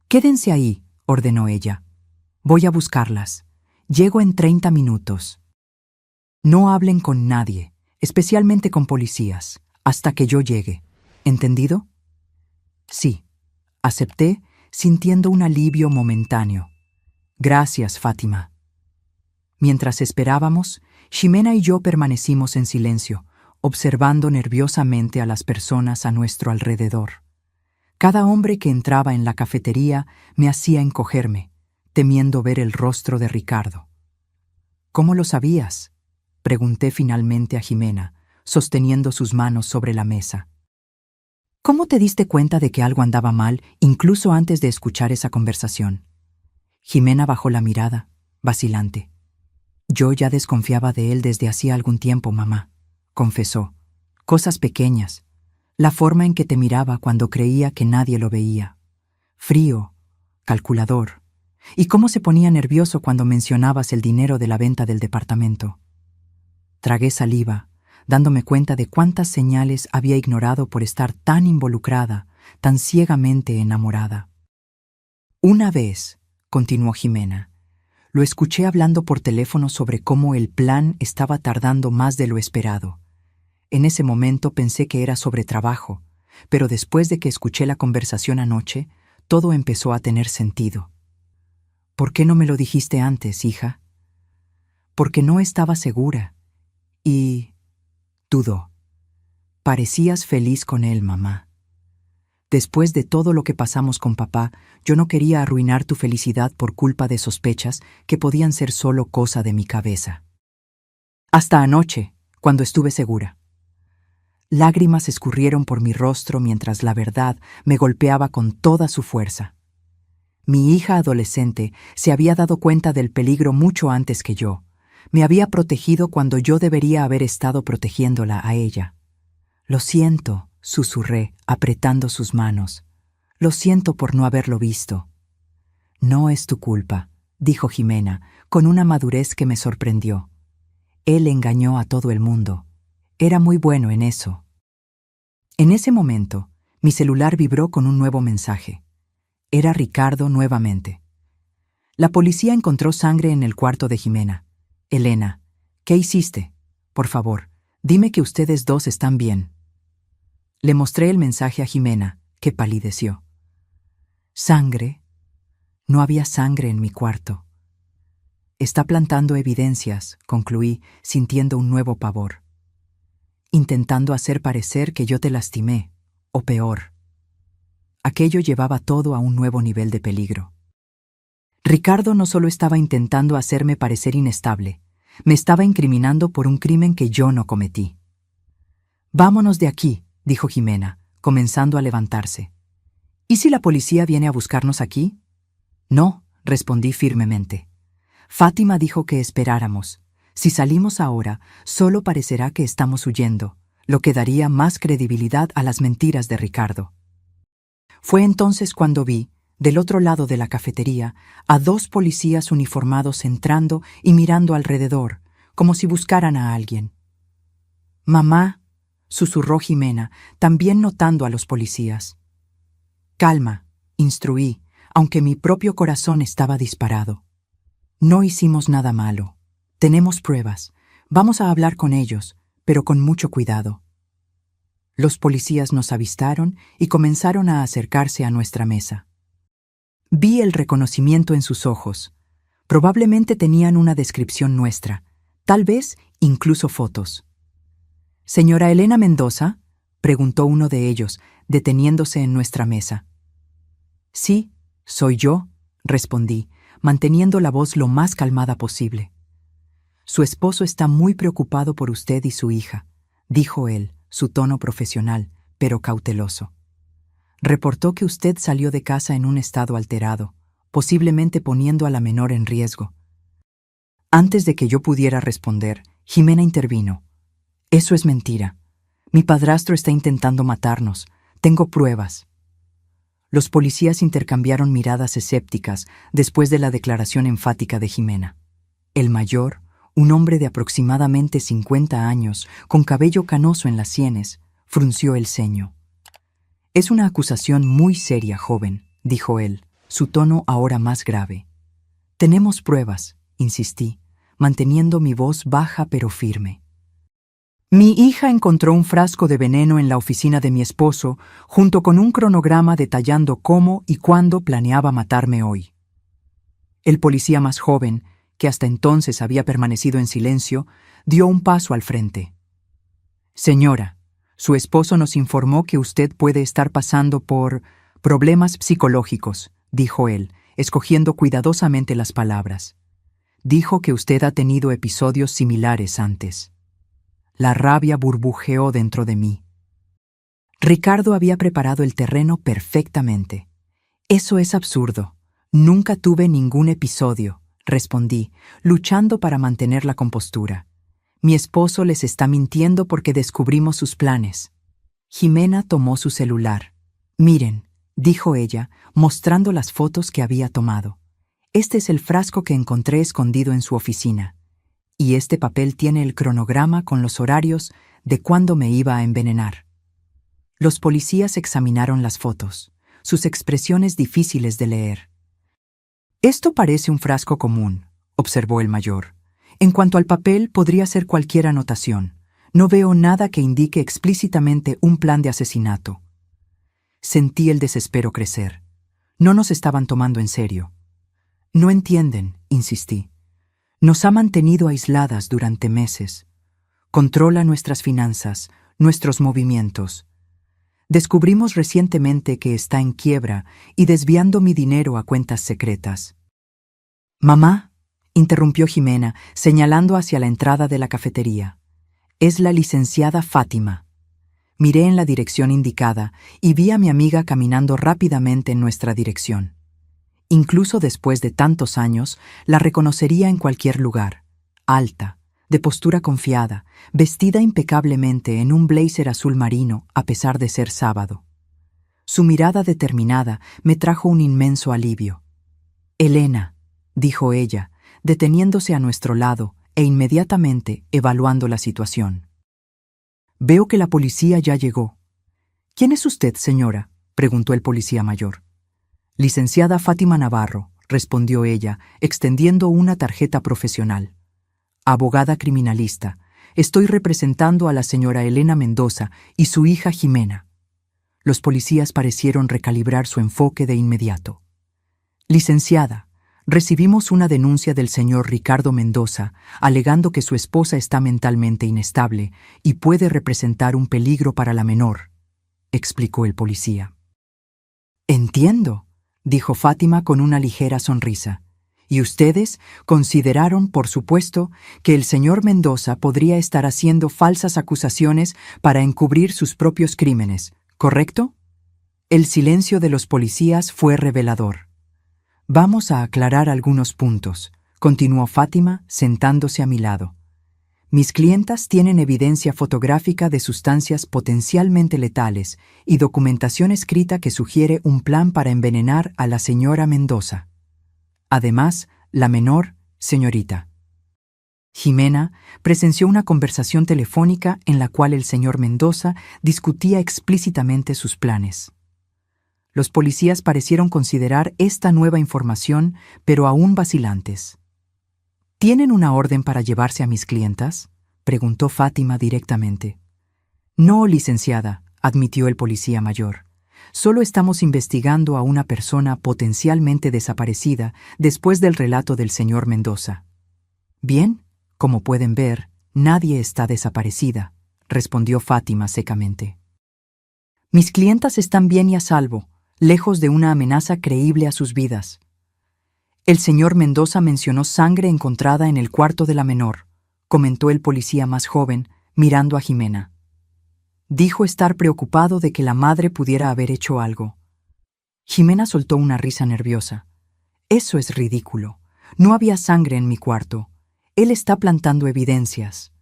Speaker 1: Quédense ahí, ordenó ella. Voy a buscarlas. Llego en 30 minutos. No hablen con nadie, especialmente con policías, hasta que yo llegue. ¿Entendido? Sí, acepté, sintiendo un alivio momentáneo. Gracias, Fátima. Mientras esperábamos, Ximena y yo permanecimos en silencio, observando nerviosamente a las personas a nuestro alrededor. Cada hombre que entraba en la cafetería me hacía encogerme, temiendo ver el rostro de Ricardo. ¿Cómo lo sabías?, pregunté finalmente a Ximena, sosteniendo sus manos sobre la mesa. ¿Cómo te diste cuenta de que algo andaba mal, incluso antes de escuchar esa conversación? Ximena bajó la mirada, vacilante. Yo ya desconfiaba de él desde hacía algún tiempo, mamá, confesó. Cosas pequeñas. La forma en que te miraba cuando creía que nadie lo veía. Frío, calculador. Y cómo se ponía nervioso cuando mencionabas el dinero de la venta del departamento. Tragué saliva, dándome cuenta de cuántas señales había ignorado por estar tan involucrada, tan ciegamente enamorada. Una vez, continuó Ximena, lo escuché hablando por teléfono sobre cómo el plan estaba tardando más de lo esperado. En ese momento pensé que era sobre trabajo, pero después de que escuché la conversación anoche, todo empezó a tener sentido. ¿Por qué no me lo dijiste antes, hija? Porque no estaba segura. Y dudó. Parecías feliz con él, mamá. Después de todo lo que pasamos con papá, yo no quería arruinar tu felicidad por culpa de sospechas que podían ser solo cosa de mi cabeza. Hasta anoche, cuando estuve segura. Lágrimas escurrieron por mi rostro mientras la verdad me golpeaba con toda su fuerza. Mi hija adolescente se había dado cuenta del peligro mucho antes que yo. Me había protegido cuando yo debería haber estado protegiéndola a ella. Lo siento, susurré, apretando sus manos. Lo siento por no haberlo visto. No es tu culpa, dijo Ximena, con una madurez que me sorprendió. Él engañó a todo el mundo. Era muy bueno en eso. En ese momento, mi celular vibró con un nuevo mensaje. Era Ricardo nuevamente. La policía encontró sangre en el cuarto de Jimena. Elena, ¿qué hiciste? Por favor, dime que ustedes dos están bien. Le mostré el mensaje a Jimena, que palideció. ¿Sangre? No había sangre en mi cuarto. Está plantando evidencias, concluí, sintiendo un nuevo pavor. Intentando hacer parecer que yo te lastimé, o peor. Aquello llevaba todo a un nuevo nivel de peligro. Ricardo no solo estaba intentando hacerme parecer inestable, me estaba incriminando por un crimen que yo no cometí. Vámonos de aquí, dijo Jimena, comenzando a levantarse. ¿Y si la policía viene a buscarnos aquí? No, respondí firmemente. Fátima dijo que esperáramos. Si salimos ahora, solo parecerá que estamos huyendo, lo que daría más credibilidad a las mentiras de Ricardo. Fue entonces cuando vi, del otro lado de la cafetería, a dos policías uniformados entrando y mirando alrededor, como si buscaran a alguien. «Mamá», susurró Jimena, también notando a los policías. «Calma», instruí, aunque mi propio corazón estaba disparado. «No hicimos nada malo. Tenemos pruebas. Vamos a hablar con ellos, pero con mucho cuidado». Los policías nos avistaron y comenzaron a acercarse a nuestra mesa. Vi el reconocimiento en sus ojos. Probablemente tenían una descripción nuestra, tal vez incluso fotos. «¿Señora Elena Mendoza?», preguntó uno de ellos, deteniéndose en nuestra mesa. «Sí, soy yo», respondí, manteniendo la voz lo más calmada posible. «Su esposo está muy preocupado por usted y su hija», dijo él, su tono profesional, pero cauteloso. «Reportó que usted salió de casa en un estado alterado, posiblemente poniendo a la menor en riesgo». Antes de que yo pudiera responder, Jimena intervino. «Eso es mentira. Mi padrastro está intentando matarnos. Tengo pruebas». Los policías intercambiaron miradas escépticas después de la declaración enfática de Jimena. El mayor, un hombre de aproximadamente 50 años, con cabello canoso en las sienes, frunció el ceño. «Es una acusación muy seria, joven», dijo él, su tono ahora más grave. «Tenemos pruebas», insistí, manteniendo mi voz baja pero firme. «Mi hija encontró un frasco de veneno en la oficina de mi esposo, junto con un cronograma detallando cómo y cuándo planeaba matarme hoy». El policía más joven, que hasta entonces había permanecido en silencio, dio un paso al frente. «Señora, su esposo nos informó que usted puede estar pasando por problemas psicológicos», dijo él, escogiendo cuidadosamente las palabras. «Dijo que usted ha tenido episodios similares antes». La rabia burbujeó dentro de mí. Ricardo había preparado el terreno perfectamente. «Eso es absurdo. Nunca tuve ningún episodio», respondí, luchando para mantener la compostura. «Mi esposo les está mintiendo porque descubrimos sus planes». Jimena tomó su celular. «Miren», dijo ella, mostrando las fotos que había tomado. «Este es el frasco que encontré escondido en su oficina. Y este papel tiene el cronograma con los horarios de cuándo me iba a envenenar». Los policías examinaron las fotos, sus expresiones difíciles de leer. «Esto parece un frasco común», observó el mayor. «En cuanto al papel, podría ser cualquier anotación. No veo nada que indique explícitamente un plan de asesinato». Sentí el desespero crecer. No nos estaban tomando en serio. «No entienden», insistí. «Nos ha mantenido aisladas durante meses. Controla nuestras finanzas, nuestros movimientos. Descubrimos recientemente que está en quiebra y desviando mi dinero a cuentas secretas». «Mamá», interrumpió Jimena, señalando hacia la entrada de la cafetería. «Es la licenciada Fátima». Miré en la dirección indicada y vi a mi amiga caminando rápidamente en nuestra dirección. Incluso después de tantos años, la reconocería en cualquier lugar. Alta, de postura confiada, vestida impecablemente en un blazer azul marino a pesar de ser sábado. Su mirada determinada me trajo un inmenso alivio. «Elena», dijo ella, deteniéndose a nuestro lado e inmediatamente evaluando la situación. «Veo que la policía ya llegó». «¿Quién es usted, señora?», preguntó el policía mayor. «Licenciada Fátima Navarro», respondió ella, extendiendo una tarjeta profesional. Abogada criminalista. Estoy representando a la señora Elena Mendoza y su hija Jimena. Los policías parecieron recalibrar su enfoque de inmediato. Licenciada, recibimos una denuncia del señor Ricardo Mendoza alegando que su esposa está mentalmente inestable y puede representar un peligro para la menor, explicó el policía. Entiendo, dijo Fátima con una ligera sonrisa. Y ustedes consideraron, por supuesto, que el señor Mendoza podría estar haciendo falsas acusaciones para encubrir sus propios crímenes, ¿correcto? El silencio de los policías fue revelador. Vamos a aclarar algunos puntos, continuó Fátima, sentándose a mi lado. Mis clientas tienen evidencia fotográfica de sustancias potencialmente letales y documentación escrita que sugiere un plan para envenenar a la señora Mendoza. Además, la menor, señorita Jimena, presenció una conversación telefónica en la cual el señor Mendoza discutía explícitamente sus planes. Los policías parecieron considerar esta nueva información, pero aún vacilantes. ¿Tienen una orden para llevarse a mis clientas?, preguntó Fátima directamente. No, licenciada, admitió el policía mayor. Solo estamos investigando a una persona potencialmente desaparecida después del relato del señor Mendoza. Bien, como pueden ver, nadie está desaparecida, respondió Fátima secamente. Mis clientas están bien y a salvo, lejos de una amenaza creíble a sus vidas. El señor Mendoza mencionó sangre encontrada en el cuarto de la menor, comentó el policía más joven, mirando a Jimena. Dijo estar preocupado de que la madre pudiera haber hecho algo. Jimena soltó una risa nerviosa. Eso es ridículo. No había sangre en mi cuarto. Él está plantando evidencias.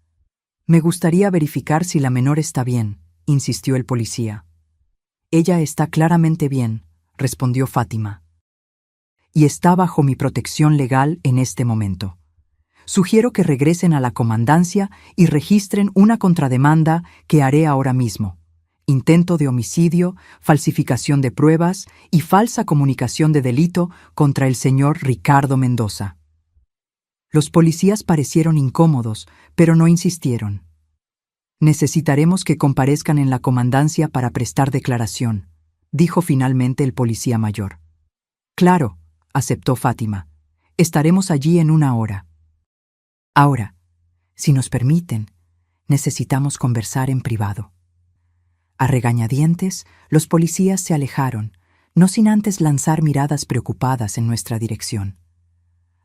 Speaker 1: Me gustaría verificar si la menor está bien, insistió el policía. Ella está claramente bien, respondió Fátima. Y está bajo mi protección legal en este momento. Sugiero que regresen a la comandancia y registren una contrademanda que haré ahora mismo. Intento de homicidio, falsificación de pruebas y falsa comunicación de delito contra el señor Ricardo Mendoza. Los policías parecieron incómodos, pero no insistieron. Necesitaremos que comparezcan en la comandancia para prestar declaración, dijo finalmente el policía mayor. Claro, aceptó Fátima. Estaremos allí en 1 hora. Ahora, si nos permiten, necesitamos conversar en privado. A regañadientes, los policías se alejaron, no sin antes lanzar miradas preocupadas en nuestra dirección.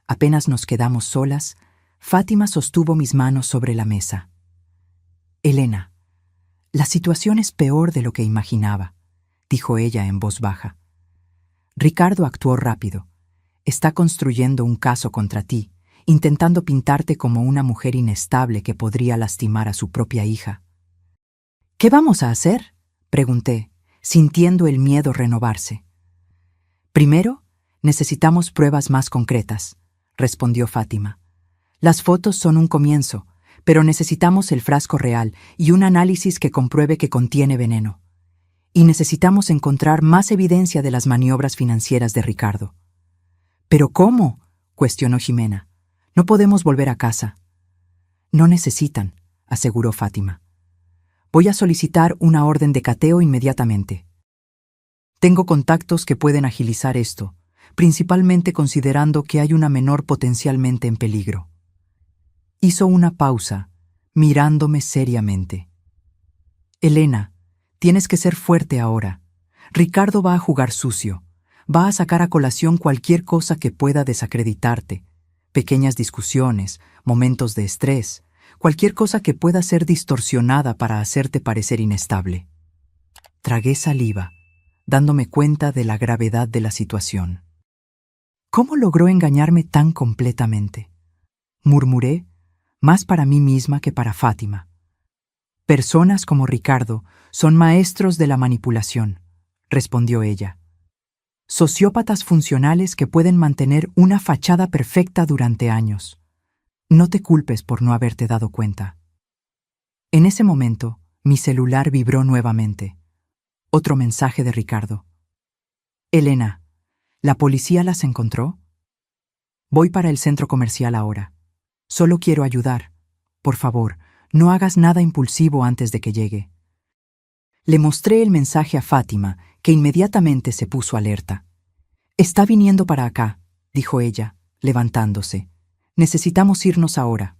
Speaker 1: Apenas nos quedamos solas, Fátima sostuvo mis manos sobre la mesa. Elena, la situación es peor de lo que imaginaba, dijo ella en voz baja. Ricardo actuó rápido. Está construyendo un caso contra ti, intentando pintarte como una mujer inestable que podría lastimar a su propia hija. ¿Qué vamos a hacer?, pregunté, sintiendo el miedo renovarse. Primero, necesitamos pruebas más concretas, respondió Fátima. Las fotos son un comienzo, pero necesitamos el frasco real y un análisis que compruebe que contiene veneno. Y necesitamos encontrar más evidencia de las maniobras financieras de Ricardo. ¿Pero cómo?, cuestionó Jimena. No podemos volver a casa. No necesitan, aseguró Fátima. Voy a solicitar una orden de cateo inmediatamente. Tengo contactos que pueden agilizar esto, principalmente considerando que hay una menor potencialmente en peligro. Hizo una pausa, mirándome seriamente. Elena, tienes que ser fuerte ahora. Ricardo va a jugar sucio. Va a sacar a colación cualquier cosa que pueda desacreditarte. Pequeñas discusiones, momentos de estrés, cualquier cosa que pueda ser distorsionada para hacerte parecer inestable. Tragué saliva, dándome cuenta de la gravedad de la situación. ¿Cómo logró engañarme tan completamente?, murmuré, más para mí misma que para Fátima. Personas como Ricardo son maestros de la manipulación, respondió ella. Sociópatas funcionales que pueden mantener una fachada perfecta durante años. No te culpes por no haberte dado cuenta. En ese momento, mi celular vibró nuevamente. Otro mensaje de Ricardo. Elena, ¿la policía las encontró?, Voy para el centro comercial ahora. Solo quiero ayudar. Por favor, no hagas nada impulsivo antes de que llegue. Le mostré el mensaje a Fátima, que inmediatamente se puso alerta. Está viniendo para acá, dijo ella, levantándose. Necesitamos irnos ahora.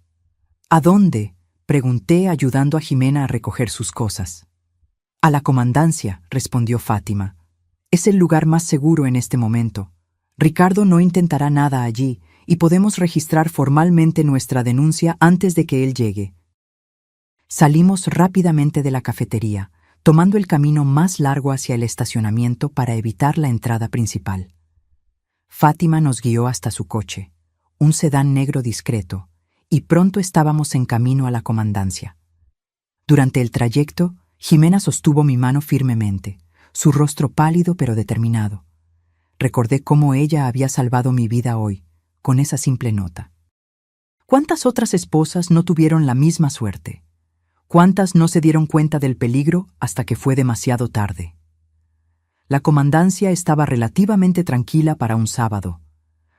Speaker 1: ¿A dónde?, pregunté, ayudando a Jimena a recoger sus cosas. A la comandancia, respondió Fátima. Es el lugar más seguro en este momento. Ricardo no intentará nada allí y podemos registrar formalmente nuestra denuncia antes de que él llegue. Salimos rápidamente de la cafetería, tomando el camino más largo hacia el estacionamiento para evitar la entrada principal. Fátima nos guió hasta su coche, un sedán negro discreto, y pronto estábamos en camino a la comandancia. Durante el trayecto, Jimena sostuvo mi mano firmemente, su rostro pálido pero determinado. Recordé cómo ella había salvado mi vida hoy, con esa simple nota. ¿Cuántas otras esposas no tuvieron la misma suerte? ¿Cuántas no se dieron cuenta del peligro hasta que fue demasiado tarde? La comandancia estaba relativamente tranquila para un sábado.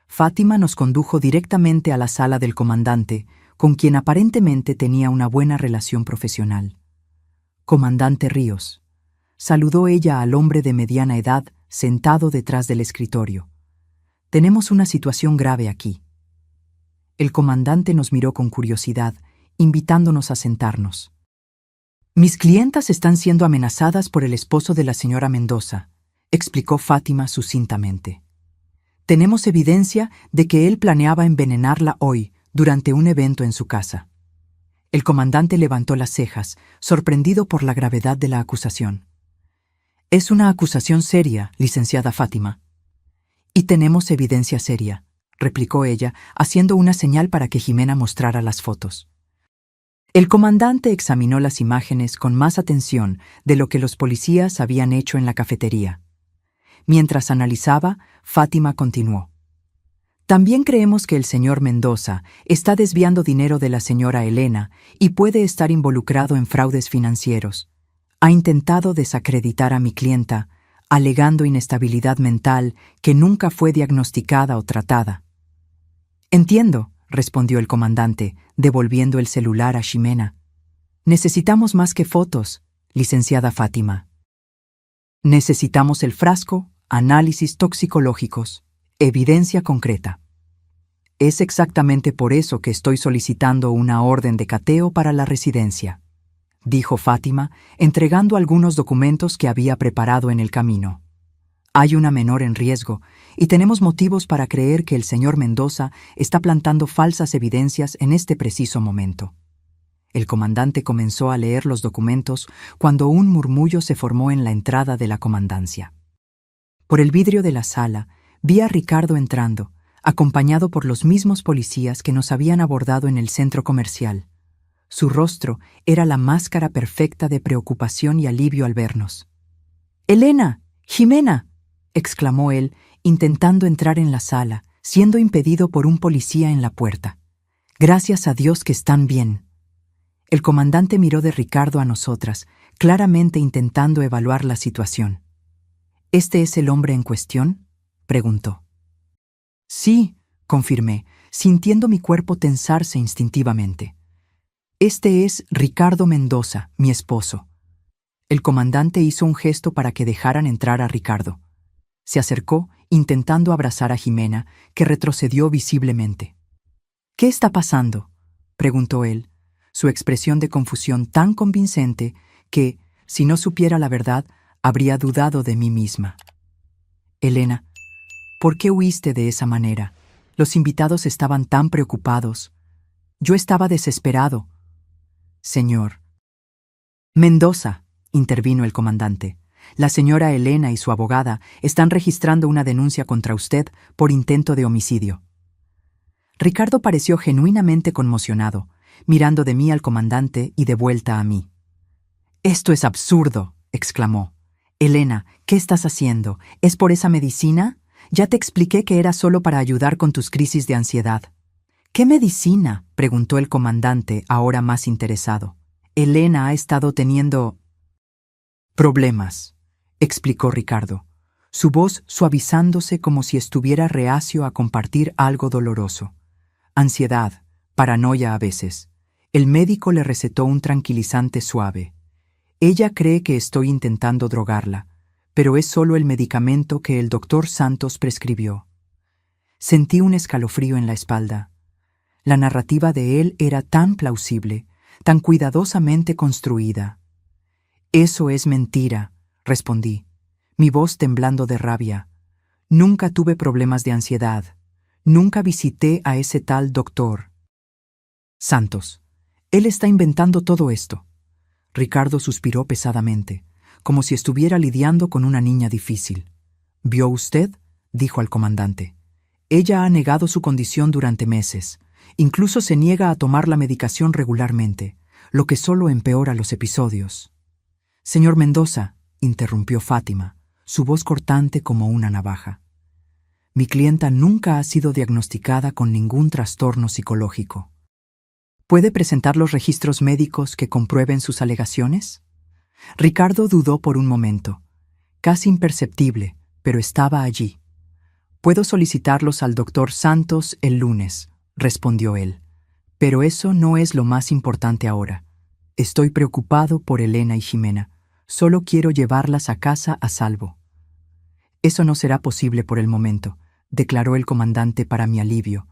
Speaker 1: Fátima nos condujo directamente a la sala del comandante, con quien aparentemente tenía una buena relación profesional. «Comandante Ríos», saludó ella al hombre de mediana edad sentado detrás del escritorio. «Tenemos una situación grave aquí». El comandante nos miró con curiosidad, invitándonos a sentarnos. «Mis clientas están siendo amenazadas por el esposo de la señora Mendoza», explicó Fátima sucintamente. «Tenemos evidencia de que él planeaba envenenarla hoy, durante un evento en su casa». El comandante levantó las cejas, sorprendido por la gravedad de la acusación. «Es una acusación seria, licenciada Fátima». «Y tenemos evidencia seria», replicó ella, haciendo una señal para que Jimena mostrara las fotos. El comandante examinó las imágenes con más atención de lo que los policías habían hecho en la cafetería. Mientras analizaba, Fátima continuó. «También creemos que el señor Mendoza está desviando dinero de la señora Elena y puede estar involucrado en fraudes financieros. Ha intentado desacreditar a mi clienta, alegando inestabilidad mental que nunca fue diagnosticada o tratada». «Entiendo», respondió el comandante, devolviendo el celular a Ximena. «Necesitamos más que fotos, licenciada Fátima. Necesitamos el frasco, análisis toxicológicos, evidencia concreta. Es exactamente por eso que estoy solicitando una orden de cateo para la residencia», dijo Fátima, entregando algunos documentos que había preparado en el camino. «Hay una menor en riesgo y tenemos motivos para creer que el señor Mendoza está plantando falsas evidencias en este preciso momento». El comandante comenzó a leer los documentos cuando un murmullo se formó en la entrada de la comandancia. Por el vidrio de la sala vi a Ricardo entrando, acompañado por los mismos policías que nos habían abordado en el centro comercial. Su rostro era la máscara perfecta de preocupación y alivio al vernos. «¡Elena! ¡Jimena!», exclamó él, intentando entrar en la sala, siendo impedido por un policía en la puerta. «Gracias a Dios que están bien». El comandante miró de Ricardo a nosotras, claramente intentando evaluar la situación. «¿Este es el hombre en cuestión?», preguntó. «Sí», confirmé, sintiendo mi cuerpo tensarse instintivamente. «Este es Ricardo Mendoza, mi esposo». El comandante hizo un gesto para que dejaran entrar a Ricardo. Se acercó, intentando abrazar a Jimena, que retrocedió visiblemente. «¿Qué está pasando?», preguntó él, su expresión de confusión tan convincente que, si no supiera la verdad, habría dudado de mí misma. «Elena, ¿por qué huiste de esa manera? Los invitados estaban tan preocupados. Yo estaba desesperado». «Señor Mendoza», intervino el comandante, «la señora Elena y su abogada están registrando una denuncia contra usted por intento de homicidio». Ricardo pareció genuinamente conmocionado, mirando de mí al comandante y de vuelta a mí. «Esto es absurdo», exclamó. «Elena, ¿qué estás haciendo? ¿Es por esa medicina? Ya te expliqué que era solo para ayudar con tus crisis de ansiedad». «¿Qué medicina?», preguntó el comandante, ahora más interesado. «Elena ha estado teniendo problemas», explicó Ricardo. su voz suavizándose como si estuviera reacio a compartir algo doloroso. Ansiedad, paranoia a veces. El médico le recetó un tranquilizante suave. Ella cree que estoy intentando drogarla, pero es solo el medicamento que el doctor Santos prescribió. Sentí un escalofrío en la espalda. La narrativa de él era tan plausible, tan cuidadosamente construida. «Eso es mentira», respondí, mi voz temblando de rabia. «Nunca tuve problemas de ansiedad. Nunca visité a ese tal doctor Santos. Él está inventando todo esto». Ricardo suspiró pesadamente, como si estuviera lidiando con una niña difícil. «¿Vio usted?», dijo al comandante. «Ella ha negado su condición durante meses. Incluso se niega a tomar la medicación regularmente, lo que solo empeora los episodios». «Señor Mendoza», interrumpió Fátima, su voz cortante como una navaja. «Mi clienta nunca ha sido diagnosticada con ningún trastorno psicológico. ¿Puede presentar los registros médicos que comprueben sus alegaciones?». Ricardo dudó por un momento, casi imperceptible, pero estaba allí. «Puedo solicitarlos al doctor Santos el lunes», respondió él. «Pero eso no es lo más importante ahora. Estoy preocupado por Elena y Jimena. Solo quiero llevarlas a casa a salvo». «Eso no será posible por el momento», declaró el comandante para mi alivio.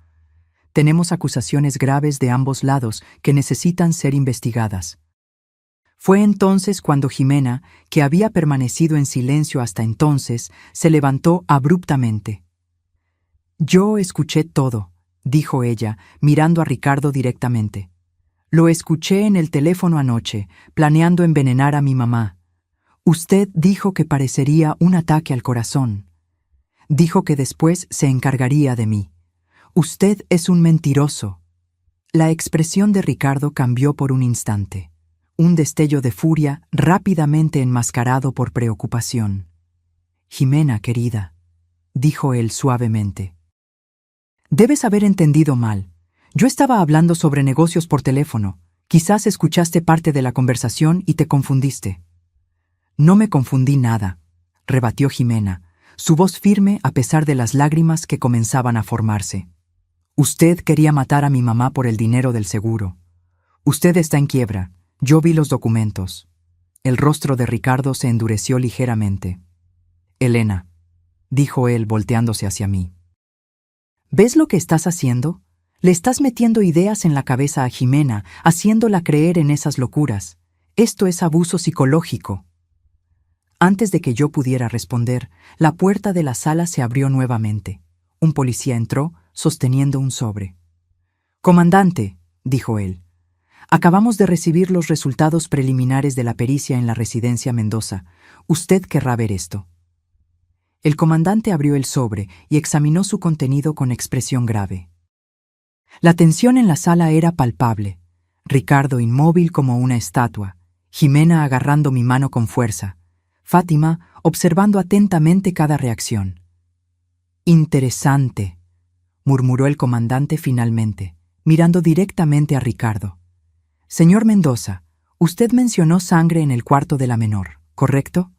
Speaker 1: «Tenemos acusaciones graves de ambos lados que necesitan ser investigadas». Fue entonces cuando Jimena, que había permanecido en silencio hasta entonces, se levantó abruptamente. «Yo escuché todo», dijo ella, mirando a Ricardo directamente. «Lo escuché en el teléfono anoche, planeando envenenar a mi mamá. Usted dijo que parecería un ataque al corazón. Dijo que después se encargaría de mí. Usted es un mentiroso». La expresión de Ricardo cambió por un instante. Un destello de furia rápidamente enmascarado por preocupación. «Jimena, querida», dijo él suavemente. «Debes haber entendido mal. Yo estaba hablando sobre negocios por teléfono. Quizás escuchaste parte de la conversación y te confundiste». «No me confundí nada», rebatió Jimena, su voz firme a pesar de las lágrimas que comenzaban a formarse. «Usted quería matar a mi mamá por el dinero del seguro. Usted está en quiebra. Yo vi los documentos». El rostro de Ricardo se endureció ligeramente. «Elena», dijo él volteándose hacia mí. «¿Ves lo que estás haciendo? Le estás metiendo ideas en la cabeza a Jimena, haciéndola creer en esas locuras. Esto es abuso psicológico». Antes de que yo pudiera responder, la puerta de la sala se abrió nuevamente. Un policía entró, sosteniendo un sobre. «Comandante», dijo él, «acabamos de recibir los resultados preliminares de la pericia en la residencia Mendoza. Usted querrá ver esto». El comandante abrió el sobre y examinó su contenido con expresión grave. La tensión en la sala era palpable. Ricardo inmóvil como una estatua, Jimena agarrando mi mano con fuerza, Fátima observando atentamente cada reacción. «Interesante», murmuró el comandante finalmente, mirando directamente a Ricardo. «Señor Mendoza, usted mencionó sangre en el cuarto de la menor, ¿correcto?».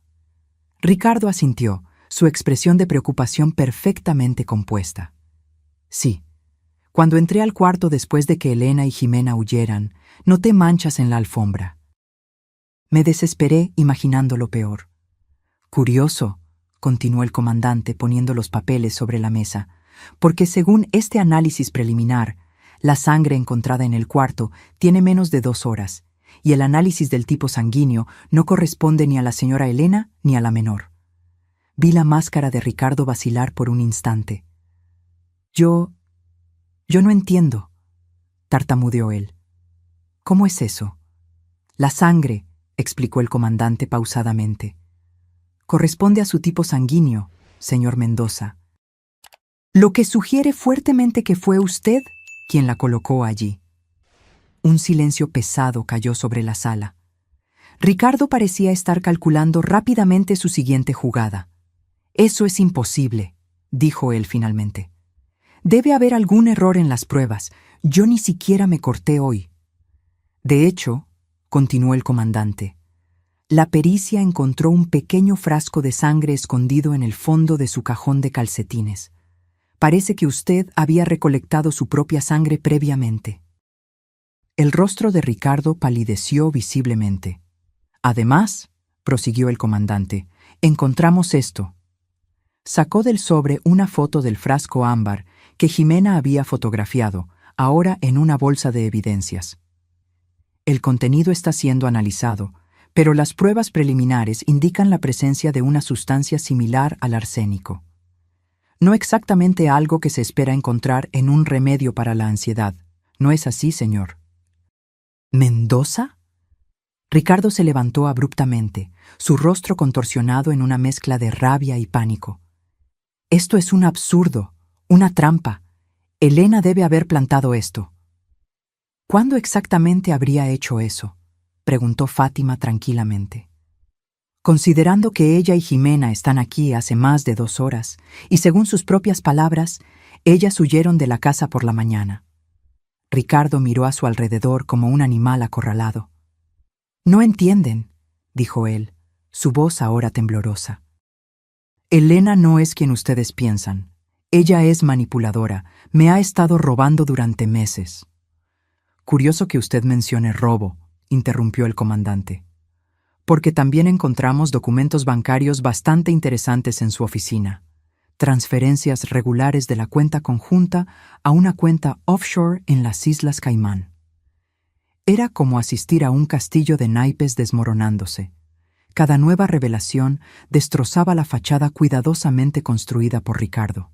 Speaker 1: Ricardo asintió, su expresión de preocupación perfectamente compuesta. «Sí. Cuando entré al cuarto después de que Elena y Jimena huyeran, noté manchas en la alfombra. Me desesperé imaginando lo peor». «Curioso», continuó el comandante poniendo los papeles sobre la mesa, «porque según este análisis preliminar, la sangre encontrada en el cuarto tiene menos de 2 horas, y el análisis del tipo sanguíneo no corresponde ni a la señora Elena ni a la menor». Vi la máscara de Ricardo vacilar por un instante. Yo no entiendo», tartamudeó él. «¿Cómo es eso?». «La sangre», explicó el comandante pausadamente, «corresponde a su tipo sanguíneo, señor Mendoza. Lo que sugiere fuertemente que fue usted quien la colocó allí». Un silencio pesado cayó sobre la sala. Ricardo parecía estar calculando rápidamente su siguiente jugada. «Eso es imposible», dijo él finalmente. «Debe haber algún error en las pruebas. Yo ni siquiera me corté hoy». «De hecho», continuó el comandante, La pericia encontró un pequeño frasco de sangre escondido en el fondo de su cajón de calcetines. Parece que usted había recolectado su propia sangre previamente. El rostro de Ricardo palideció visiblemente. Además, prosiguió el comandante, encontramos esto. Sacó del sobre una foto del frasco ámbar que Jimena había fotografiado, ahora en una bolsa de evidencias. El contenido está siendo analizado, pero las pruebas preliminares indican la presencia de una sustancia similar al arsénico. No exactamente algo que se espera encontrar en un remedio para la ansiedad. ¿No es así, señor? ¿Mendoza? Ricardo se levantó abruptamente, su rostro contorsionado en una mezcla de rabia y pánico. Esto es un absurdo, una trampa. Elena debe haber plantado esto. ¿Cuándo exactamente habría hecho eso?, preguntó Fátima tranquilamente. Considerando que ella y Jimena están aquí hace más de 2 horas, y según sus propias palabras, ellas huyeron de la casa por la mañana. Ricardo miró a su alrededor como un animal acorralado. «No entienden», dijo él, su voz ahora temblorosa. «Elena no es quien ustedes piensan. Ella es manipuladora, me ha estado robando durante meses». «Curioso que usted mencione robo», interrumpió el comandante, «porque también encontramos documentos bancarios bastante interesantes en su oficina. Transferencias regulares de la cuenta conjunta a una cuenta offshore en las Islas Caimán. Era como asistir a un castillo de naipes desmoronándose. Cada nueva revelación destrozaba la fachada cuidadosamente construida por Ricardo.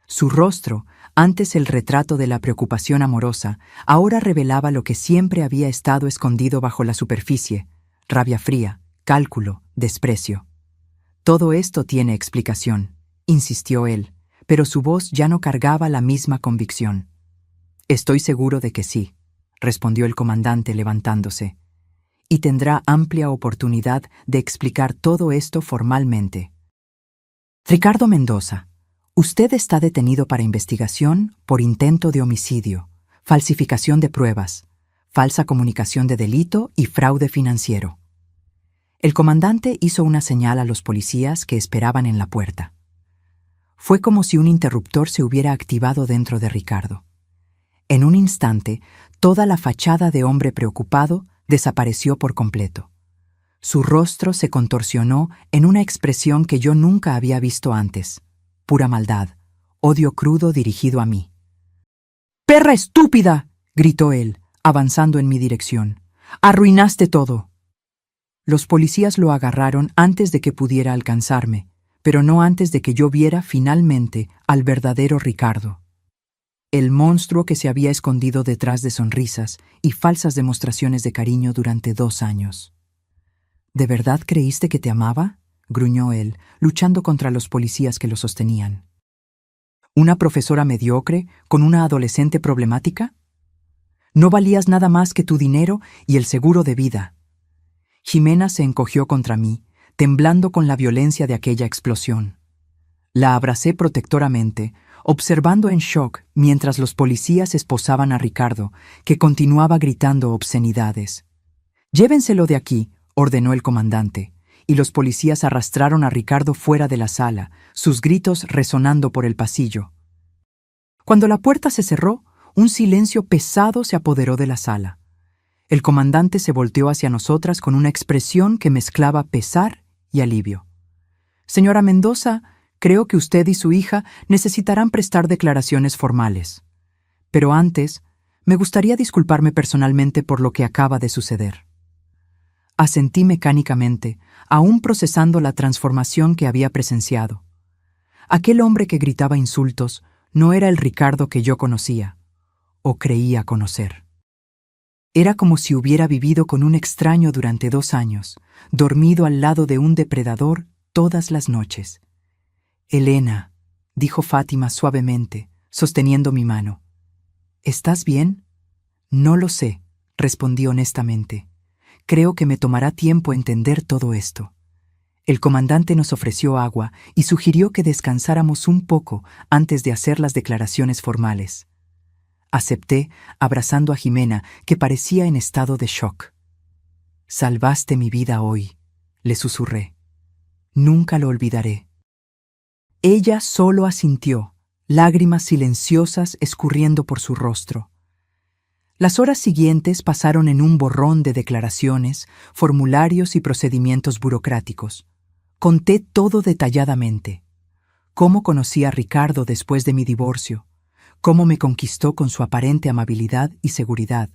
Speaker 1: Su rostro, antes el retrato de la preocupación amorosa, ahora revelaba lo que siempre había estado escondido bajo la superficie: rabia fría, cálculo, desprecio. «Todo esto tiene explicación», insistió él, pero su voz ya no cargaba la misma convicción. «Estoy seguro de que sí», respondió el comandante levantándose, «y tendrá amplia oportunidad de explicar todo esto formalmente». «Ricardo Mendoza, usted está detenido para investigación por intento de homicidio, falsificación de pruebas, falsa comunicación de delito y fraude financiero». El comandante hizo una señal a los policías que esperaban en la puerta. Fue como si un interruptor se hubiera activado dentro de Ricardo. En un instante, toda la fachada de hombre preocupado desapareció por completo. Su rostro se contorsionó en una expresión que yo nunca había visto antes: pura maldad, odio crudo dirigido a mí. «¡Perra estúpida!», gritó él, avanzando en mi dirección. «¡Arruinaste todo!». Los policías lo agarraron antes de que pudiera alcanzarme, pero no antes de que yo viera finalmente al verdadero Ricardo. El monstruo que se había escondido detrás de sonrisas y falsas demostraciones de cariño durante 2 años. «¿De verdad creíste que te amaba?», gruñó él, luchando contra los policías que lo sostenían. «¿Una profesora mediocre con una adolescente problemática? No valías nada más que tu dinero y el seguro de vida». Jimena se encogió contra mí, temblando con la violencia de aquella explosión. La abracé protectoramente, observando en shock mientras los policías esposaban a Ricardo, que continuaba gritando obscenidades. «Llévenselo de aquí», ordenó el comandante, y los policías arrastraron a Ricardo fuera de la sala, sus gritos resonando por el pasillo. Cuando la puerta se cerró, un silencio pesado se apoderó de la sala. El comandante se volteó hacia nosotras con una expresión que mezclaba pesar y alivio. «Señora Mendoza, creo que usted y su hija necesitarán prestar declaraciones formales. Pero antes, me gustaría disculparme personalmente por lo que acaba de suceder». Asentí mecánicamente, aún procesando la transformación que había presenciado. Aquel hombre que gritaba insultos no era el Ricardo que yo conocía, o creía conocer. Era como si hubiera vivido con un extraño durante 2 años, dormido al lado de un depredador todas las noches. «Elena», dijo Fátima suavemente, sosteniendo mi mano. «¿Estás bien?». «No lo sé», respondí honestamente. «Creo que me tomará tiempo entender todo esto». El comandante nos ofreció agua y sugirió que descansáramos un poco antes de hacer las declaraciones formales. Acepté, abrazando a Jimena, que parecía en estado de shock. Salvaste mi vida hoy, le susurré. Nunca lo olvidaré. Ella solo asintió, lágrimas silenciosas escurriendo por su rostro. Las horas siguientes pasaron en un borrón de declaraciones, formularios y procedimientos burocráticos. Conté todo detalladamente. Cómo conocí a Ricardo después de mi divorcio, cómo me conquistó con su aparente amabilidad y seguridad,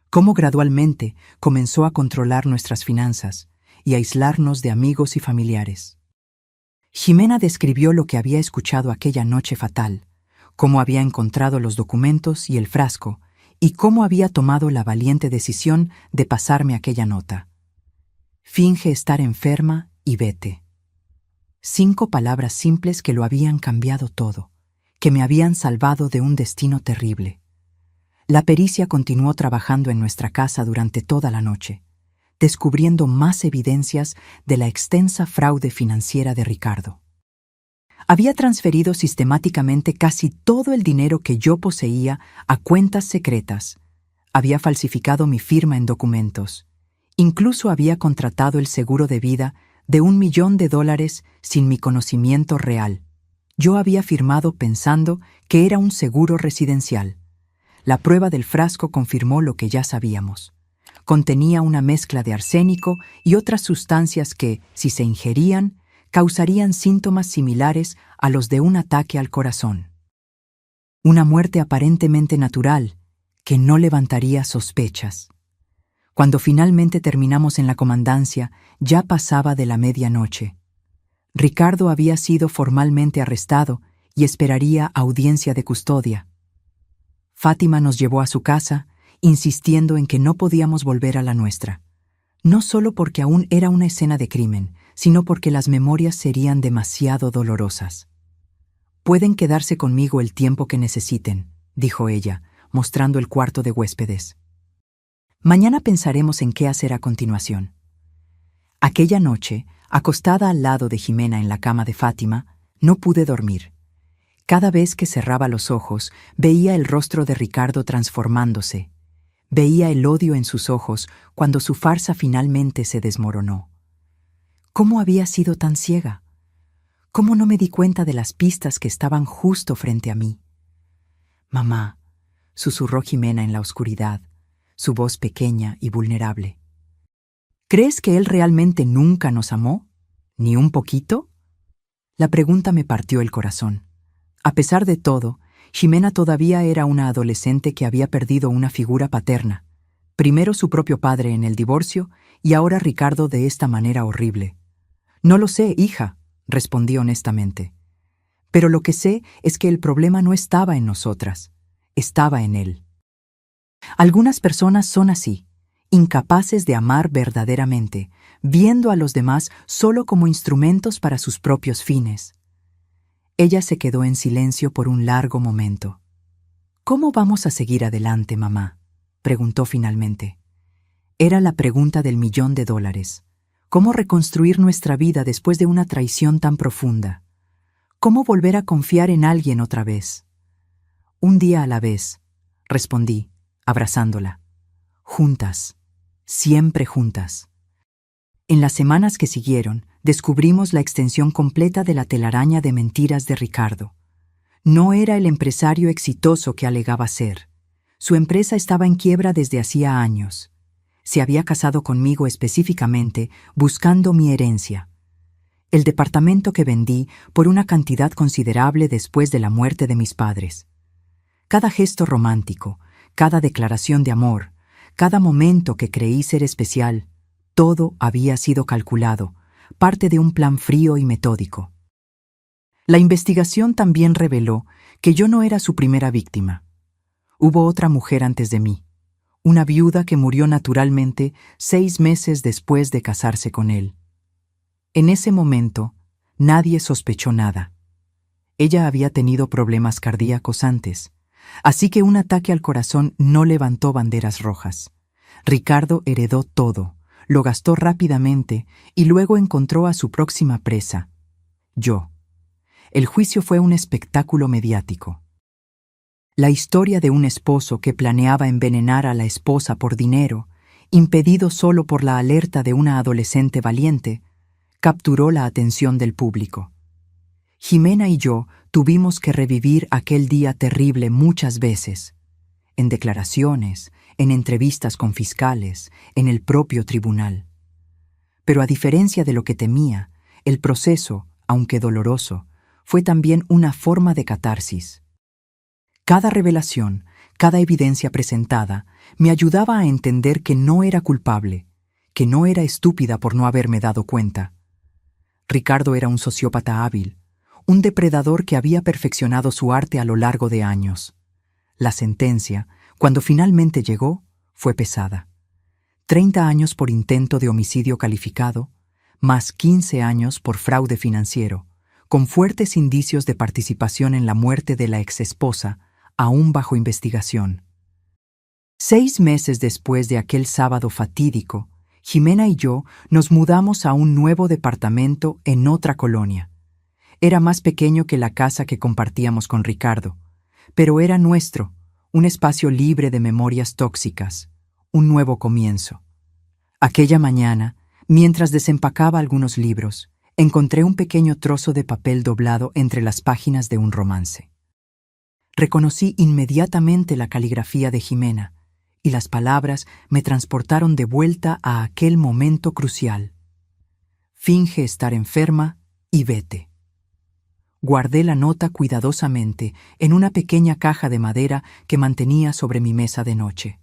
Speaker 1: cómo gradualmente comenzó a controlar nuestras finanzas y a aislarnos de amigos y familiares. Ximena describió lo que había escuchado aquella noche fatal, cómo había encontrado los documentos y el frasco, y cómo había tomado la valiente decisión de pasarme aquella nota. Finge estar enferma y vete. 5 palabras simples que lo habían cambiado todo, que me habían salvado de un destino terrible. La pericia continuó trabajando en nuestra casa durante toda la noche, descubriendo más evidencias de la extensa fraude financiera de Ricardo. Había transferido sistemáticamente casi todo el dinero que yo poseía a cuentas secretas. Había falsificado mi firma en documentos. Incluso había contratado el seguro de vida de $1 millón sin mi conocimiento real. Yo había firmado pensando que era un seguro residencial. La prueba del frasco confirmó lo que ya sabíamos. Contenía una mezcla de arsénico y otras sustancias que, si se ingerían, causarían síntomas similares a los de un ataque al corazón. Una muerte aparentemente natural, que no levantaría sospechas. Cuando finalmente terminamos en la comandancia, ya pasaba de la medianoche. Ricardo había sido formalmente arrestado y esperaría audiencia de custodia. Fátima nos llevó a su casa, insistiendo en que no podíamos volver a la nuestra. No solo porque aún era una escena de crimen, sino porque las memorias serían demasiado dolorosas. «Pueden quedarse conmigo el tiempo que necesiten», dijo ella, mostrando el cuarto de huéspedes. «Mañana pensaremos en qué hacer a continuación». Aquella noche, acostada al lado de Ximena en la cama de Fátima, no pude dormir. Cada vez que cerraba los ojos, veía el rostro de Ricardo transformándose. Veía el odio en sus ojos cuando su farsa finalmente se desmoronó. ¿Cómo había sido tan ciega? ¿Cómo no me di cuenta de las pistas que estaban justo frente a mí? «Mamá», susurró Ximena en la oscuridad, su voz pequeña y vulnerable. «¿Crees que él realmente nunca nos amó? ¿Ni un poquito?» La pregunta me partió el corazón. A pesar de todo, Ximena todavía era una adolescente que había perdido una figura paterna. Primero su propio padre en el divorcio y ahora Ricardo de esta manera horrible. «No lo sé, hija», respondí honestamente. «Pero lo que sé es que el problema no estaba en nosotras, estaba en él». Algunas personas son así, incapaces de amar verdaderamente, viendo a los demás solo como instrumentos para sus propios fines. Ella se quedó en silencio por un largo momento. «¿Cómo vamos a seguir adelante, mamá?», preguntó finalmente. Era la pregunta del $1 millón. ¿Cómo reconstruir nuestra vida después de una traición tan profunda? ¿Cómo volver a confiar en alguien otra vez? «Un día a la vez», respondí, abrazándola. «Juntas, siempre juntas». En las semanas que siguieron, descubrimos la extensión completa de la telaraña de mentiras de Ricardo. No era el empresario exitoso que alegaba ser. Su empresa estaba en quiebra desde hacía años. Se había casado conmigo específicamente buscando mi herencia. El departamento que vendí por una cantidad considerable después de la muerte de mis padres. Cada gesto romántico, cada declaración de amor, cada momento que creí ser especial, todo había sido calculado, parte de un plan frío y metódico. La investigación también reveló que yo no era su primera víctima. Hubo otra mujer antes de mí, una viuda que murió naturalmente 6 meses después de casarse con él. En ese momento, nadie sospechó nada. Ella había tenido problemas cardíacos antes, así que un ataque al corazón no levantó banderas rojas. Ricardo heredó todo, lo gastó rápidamente y luego encontró a su próxima presa, yo. El juicio fue un espectáculo mediático. La historia de un esposo que planeaba envenenar a la esposa por dinero impedido solo por la alerta de una adolescente valiente, capturó la atención del público. Jimena y yo tuvimos que revivir aquel día terrible muchas veces, en declaraciones, en entrevistas con fiscales, en el propio tribunal. Pero a diferencia de lo que temía, el proceso, aunque doloroso, fue también una forma de catarsis. Cada revelación, cada evidencia presentada, me ayudaba a entender que no era culpable, que no era estúpida por no haberme dado cuenta. Ricardo era un sociópata hábil, un depredador que había perfeccionado su arte a lo largo de años. La sentencia, cuando finalmente llegó, fue pesada. 30 años por intento de homicidio calificado, más 15 años por fraude financiero, con fuertes indicios de participación en la muerte de la exesposa, aún bajo investigación. 6 meses después de aquel sábado fatídico, Jimena y yo nos mudamos a un nuevo departamento en otra colonia. Era más pequeño que la casa que compartíamos con Ricardo, pero era nuestro, un espacio libre de memorias tóxicas, un nuevo comienzo. Aquella mañana, mientras desempacaba algunos libros, encontré un pequeño trozo de papel doblado entre las páginas de un romance. Reconocí inmediatamente la caligrafía de Jimena, y las palabras me transportaron de vuelta a aquel momento crucial. Finge estar enferma y vete. Guardé la nota cuidadosamente en una pequeña caja de madera que mantenía sobre mi mesa de noche.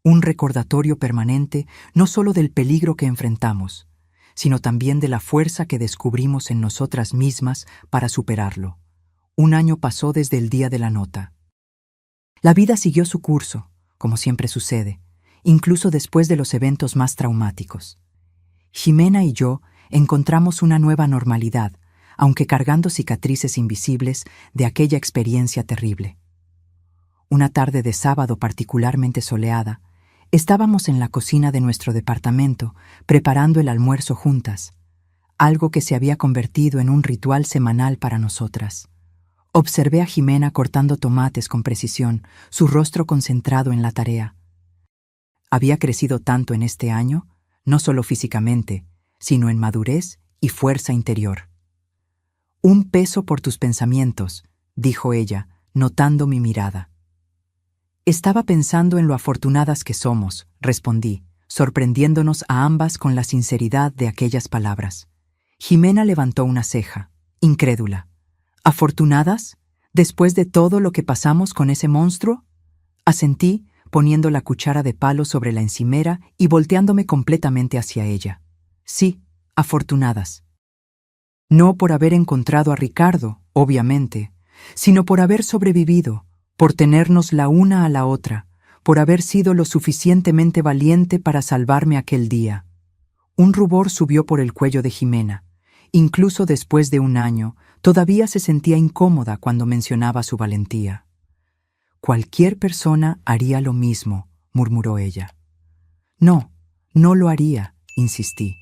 Speaker 1: Un recordatorio permanente no solo del peligro que enfrentamos, sino también de la fuerza que descubrimos en nosotras mismas para superarlo. 1 año pasó desde el día de la nota. La vida siguió su curso, como siempre sucede, incluso después de los eventos más traumáticos. Jimena y yo encontramos una nueva normalidad, aunque cargando cicatrices invisibles de aquella experiencia terrible. Una tarde de sábado particularmente soleada, estábamos en la cocina de nuestro departamento preparando el almuerzo juntas, algo que se había convertido en un ritual semanal para nosotras. Observé a Jimena cortando tomates con precisión, su rostro concentrado en la tarea. Había crecido tanto en este año, no solo físicamente, sino en madurez y fuerza interior. «Un peso por tus pensamientos», dijo ella, notando mi mirada. «Estaba pensando en lo afortunadas que somos», respondí, sorprendiéndonos a ambas con la sinceridad de aquellas palabras. Jimena levantó una ceja, incrédula. «¿Afortunadas? ¿Después de todo lo que pasamos con ese monstruo?», asentí, poniendo la cuchara de palo sobre la encimera y volteándome completamente hacia ella. «Sí, afortunadas. No por haber encontrado a Ricardo, obviamente, sino por haber sobrevivido, por tenernos la una a la otra, por haber sido lo suficientemente valiente para salvarme aquel día». Un rubor subió por el cuello de Jimena. Incluso después de 1 año, todavía se sentía incómoda cuando mencionaba su valentía. «Cualquier persona haría lo mismo», murmuró ella. «No, no lo haría», insistí.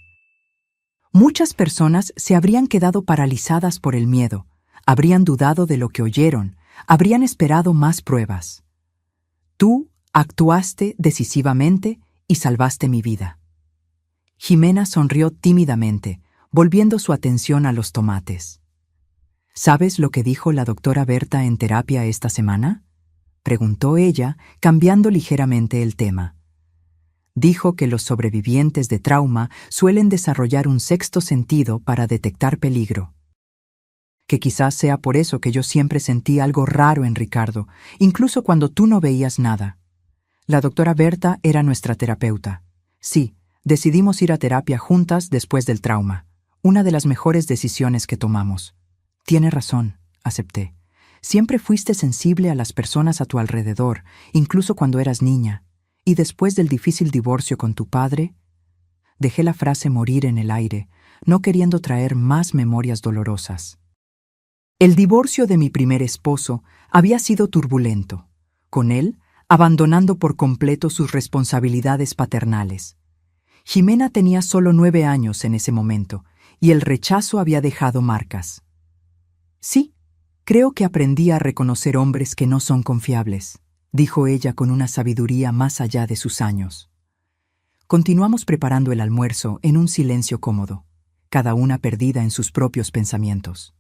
Speaker 1: Muchas personas se habrían quedado paralizadas por el miedo, habrían dudado de lo que oyeron, habrían esperado más pruebas. Tú actuaste decisivamente y salvaste mi vida. Jimena sonrió tímidamente, volviendo su atención a los tomates. ¿Sabes lo que dijo la doctora Berta en terapia esta semana?, preguntó ella, cambiando ligeramente el tema. Dijo que los sobrevivientes de trauma suelen desarrollar un sexto sentido para detectar peligro. Que quizás sea por eso que yo siempre sentí algo raro en Ricardo, incluso cuando tú no veías nada. La doctora Berta era nuestra terapeuta. Sí, decidimos ir a terapia juntas después del trauma. Una de las mejores decisiones que tomamos. Tiene razón, acepté. Siempre fuiste sensible a las personas a tu alrededor, incluso cuando eras niña. Y después del difícil divorcio con tu padre, dejé la frase morir en el aire, no queriendo traer más memorias dolorosas. El divorcio de mi primer esposo había sido turbulento, con él abandonando por completo sus responsabilidades paternales. Jimena tenía solo 9 años en ese momento, y el rechazo había dejado marcas. Sí, creo que aprendí a reconocer hombres que no son confiables, dijo ella con una sabiduría más allá de sus años. Continuamos preparando el almuerzo en un silencio cómodo, cada una perdida en sus propios pensamientos.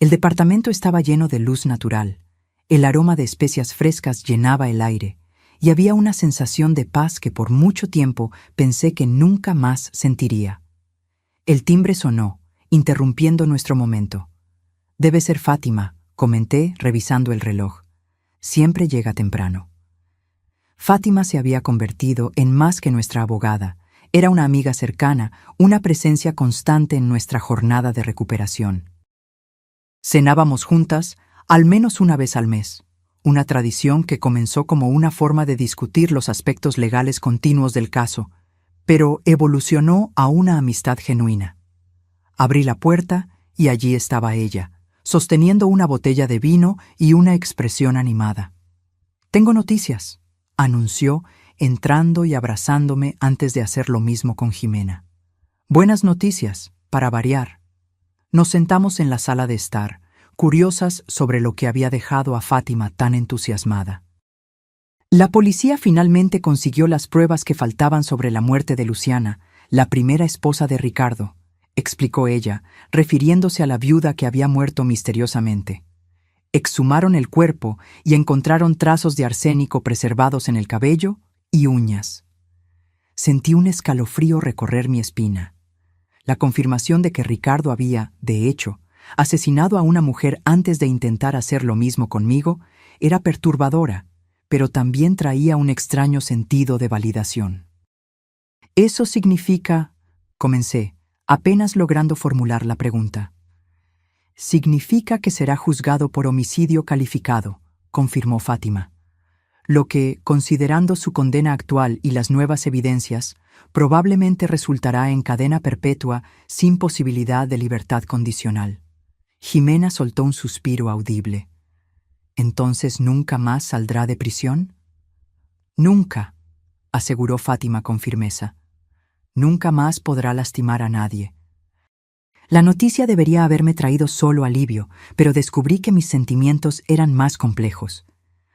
Speaker 1: El departamento estaba lleno de luz natural, el aroma de especias frescas llenaba el aire, y había una sensación de paz que por mucho tiempo pensé que nunca más sentiría. El timbre sonó, interrumpiendo nuestro momento. «Debe ser Fátima», comenté, revisando el reloj. «Siempre llega temprano». Fátima se había convertido en más que nuestra abogada. Era una amiga cercana, una presencia constante en nuestra jornada de recuperación. Cenábamos juntas, al menos una vez al mes, una tradición que comenzó como una forma de discutir los aspectos legales continuos del caso, pero evolucionó a una amistad genuina. Abrí la puerta y allí estaba ella, sosteniendo una botella de vino y una expresión animada. «Tengo noticias», anunció, entrando y abrazándome antes de hacer lo mismo con Jimena. «Buenas noticias, para variar». Nos sentamos en la sala de estar, curiosas sobre lo que había dejado a Fátima tan entusiasmada. La policía finalmente consiguió las pruebas que faltaban sobre la muerte de Luciana, la primera esposa de Ricardo, explicó ella, refiriéndose a la viuda que había muerto misteriosamente. Exhumaron el cuerpo y encontraron trazos de arsénico preservados en el cabello y uñas. Sentí un escalofrío recorrer mi espina. La confirmación de que Ricardo había, de hecho, asesinado a una mujer antes de intentar hacer lo mismo conmigo era perturbadora, pero también traía un extraño sentido de validación. «Eso significa», comencé, apenas logrando formular la pregunta. «Significa que será juzgado por homicidio calificado», confirmó Fátima. «Lo que, considerando su condena actual y las nuevas evidencias, probablemente resultará en cadena perpetua sin posibilidad de libertad condicional». Jimena soltó un suspiro audible. «¿Entonces nunca más saldrá de prisión?» «Nunca», aseguró Fátima con firmeza. «Nunca más podrá lastimar a nadie». La noticia debería haberme traído solo alivio, pero descubrí que mis sentimientos eran más complejos.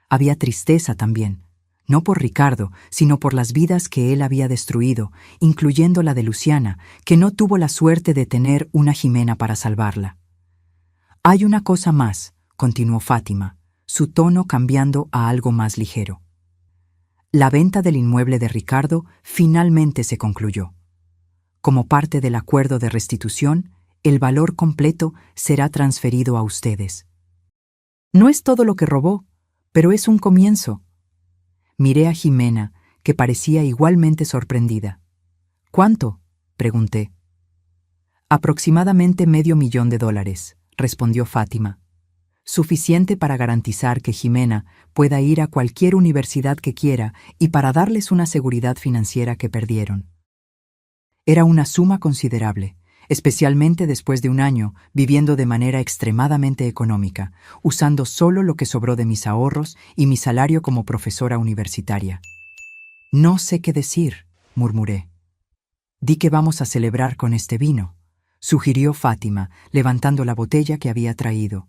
Speaker 1: Había tristeza también, no por Ricardo, sino por las vidas que él había destruido, incluyendo la de Luciana, que no tuvo la suerte de tener una Jimena para salvarla. «Hay una cosa más», continuó Fátima, su tono cambiando a algo más ligero. «La venta del inmueble de Ricardo finalmente se concluyó. Como parte del acuerdo de restitución, el valor completo será transferido a ustedes. No es todo lo que robó, pero es un comienzo». Miré a Jimena, que parecía igualmente sorprendida. «¿Cuánto?», pregunté. «Aproximadamente $500,000», respondió Fátima. «Suficiente para garantizar que Jimena pueda ir a cualquier universidad que quiera y para darles una seguridad financiera que perdieron». Era una suma considerable, especialmente después de un año viviendo de manera extremadamente económica, usando solo lo que sobró de mis ahorros y mi salario como profesora universitaria. «No sé qué decir», murmuré. «Di que vamos a celebrar con este vino», sugirió Fátima, levantando la botella que había traído,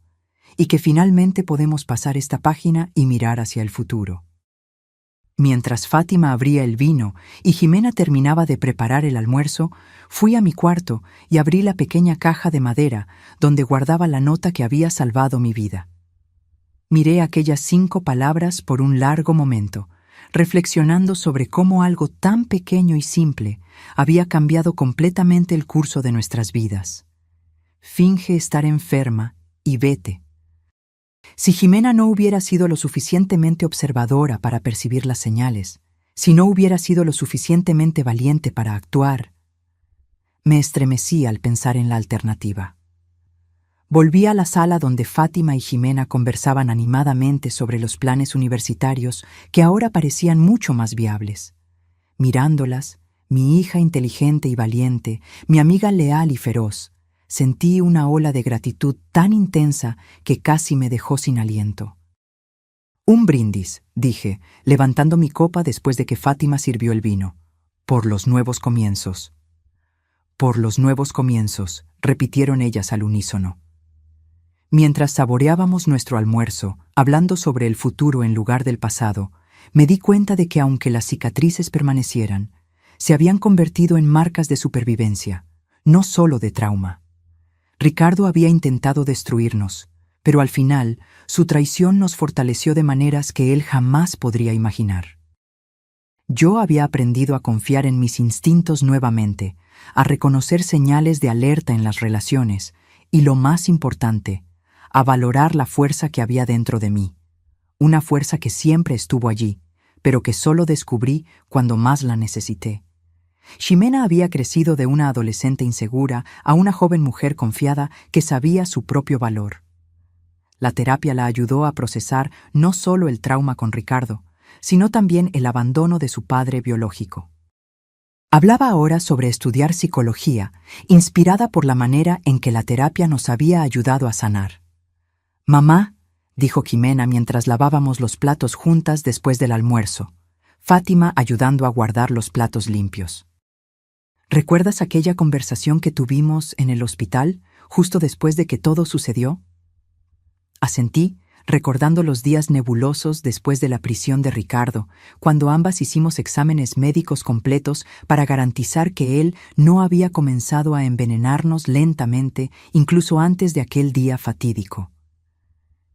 Speaker 1: «y que finalmente podemos pasar esta página y mirar hacia el futuro». Mientras Fátima abría el vino y Jimena terminaba de preparar el almuerzo, fui a mi cuarto y abrí la pequeña caja de madera donde guardaba la nota que había salvado mi vida. Miré aquellas 5 palabras por un largo momento, reflexionando sobre cómo algo tan pequeño y simple había cambiado completamente el curso de nuestras vidas. «Finge estar enferma y vete». Si Jimena no hubiera sido lo suficientemente observadora para percibir las señales, si no hubiera sido lo suficientemente valiente para actuar, me estremecí al pensar en la alternativa. Volví a la sala donde Fátima y Jimena conversaban animadamente sobre los planes universitarios que ahora parecían mucho más viables. Mirándolas, mi hija inteligente y valiente, mi amiga leal y feroz, sentí una ola de gratitud tan intensa que casi me dejó sin aliento. «Un brindis», dije, levantando mi copa después de que Fátima sirvió el vino. «Por los nuevos comienzos». «Por los nuevos comienzos», repitieron ellas al unísono. Mientras saboreábamos nuestro almuerzo, hablando sobre el futuro en lugar del pasado, me di cuenta de que aunque las cicatrices permanecieran, se habían convertido en marcas de supervivencia, no solo de trauma. Ricardo había intentado destruirnos, pero al final su traición nos fortaleció de maneras que él jamás podría imaginar. Yo había aprendido a confiar en mis instintos nuevamente, a reconocer señales de alerta en las relaciones y, lo más importante, a valorar la fuerza que había dentro de mí. Una fuerza que siempre estuvo allí, pero que solo descubrí cuando más la necesité. Ximena había crecido de una adolescente insegura a una joven mujer confiada que sabía su propio valor. La terapia la ayudó a procesar no solo el trauma con Ricardo, sino también el abandono de su padre biológico. Hablaba ahora sobre estudiar psicología, inspirada por la manera en que la terapia nos había ayudado a sanar. «Mamá», dijo Ximena mientras lavábamos los platos juntas después del almuerzo, Fátima ayudando a guardar los platos limpios. «¿Recuerdas aquella conversación que tuvimos en el hospital, justo después de que todo sucedió?» Asentí, recordando los días nebulosos después de la prisión de Ricardo, cuando ambas hicimos exámenes médicos completos para garantizar que él no había comenzado a envenenarnos lentamente, incluso antes de aquel día fatídico.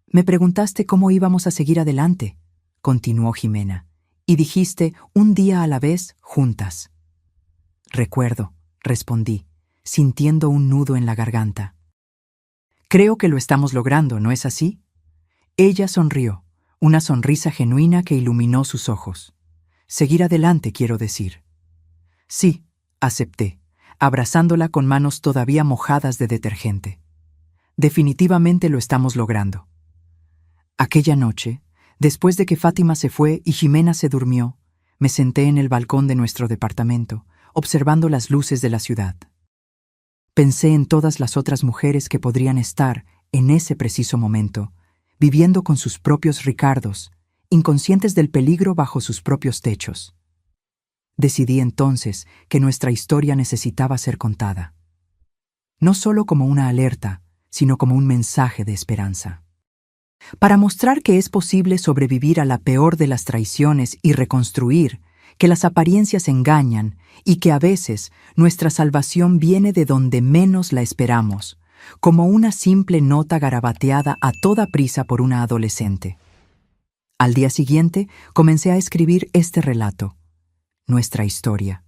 Speaker 1: «Me preguntaste cómo íbamos a seguir adelante», continuó Ximena, «y dijiste un día a la vez, juntas». «Recuerdo», respondí, sintiendo un nudo en la garganta. «Creo que lo estamos logrando, ¿no es así?» Ella sonrió, una sonrisa genuina que iluminó sus ojos. «Seguir adelante, quiero decir». «Sí», acepté, abrazándola con manos todavía mojadas de detergente. «Definitivamente lo estamos logrando». Aquella noche, después de que Fátima se fue y Ximena se durmió, me senté en el balcón de nuestro departamento, observando las luces de la ciudad. Pensé en todas las otras mujeres que podrían estar, en ese preciso momento, viviendo con sus propios Ricardos, inconscientes del peligro bajo sus propios techos. Decidí entonces que nuestra historia necesitaba ser contada. No solo como una alerta, sino como un mensaje de esperanza. Para mostrar que es posible sobrevivir a la peor de las traiciones y reconstruir, que las apariencias engañan y que a veces nuestra salvación viene de donde menos la esperamos, como una simple nota garabateada a toda prisa por una adolescente. Al día siguiente comencé a escribir este relato, nuestra historia,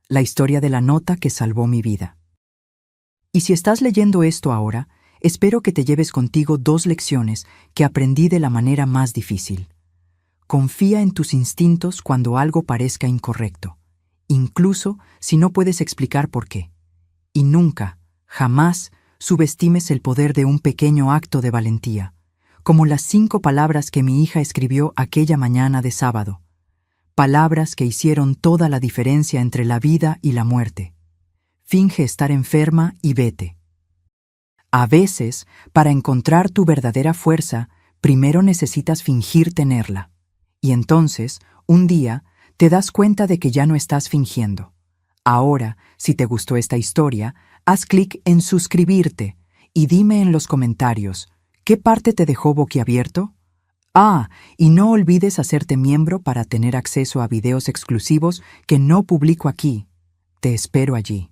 Speaker 1: la historia de la nota que salvó mi vida. Y si estás leyendo esto ahora, espero que te lleves contigo 2 lecciones que aprendí de la manera más difícil. Confía en tus instintos cuando algo parezca incorrecto, incluso si no puedes explicar por qué. Y nunca, jamás, subestimes el poder de un pequeño acto de valentía, como las 5 palabras que mi hija escribió aquella mañana de sábado. Palabras que hicieron toda la diferencia entre la vida y la muerte. Finge estar enferma y vete. A veces, para encontrar tu verdadera fuerza, primero necesitas fingir tenerla. Y entonces, un día, te das cuenta de que ya no estás fingiendo. Ahora, si te gustó esta historia, haz clic en suscribirte y dime en los comentarios, ¿qué parte te dejó boquiabierto? Y no olvides hacerte miembro para tener acceso a videos exclusivos que no publico aquí. Te espero allí.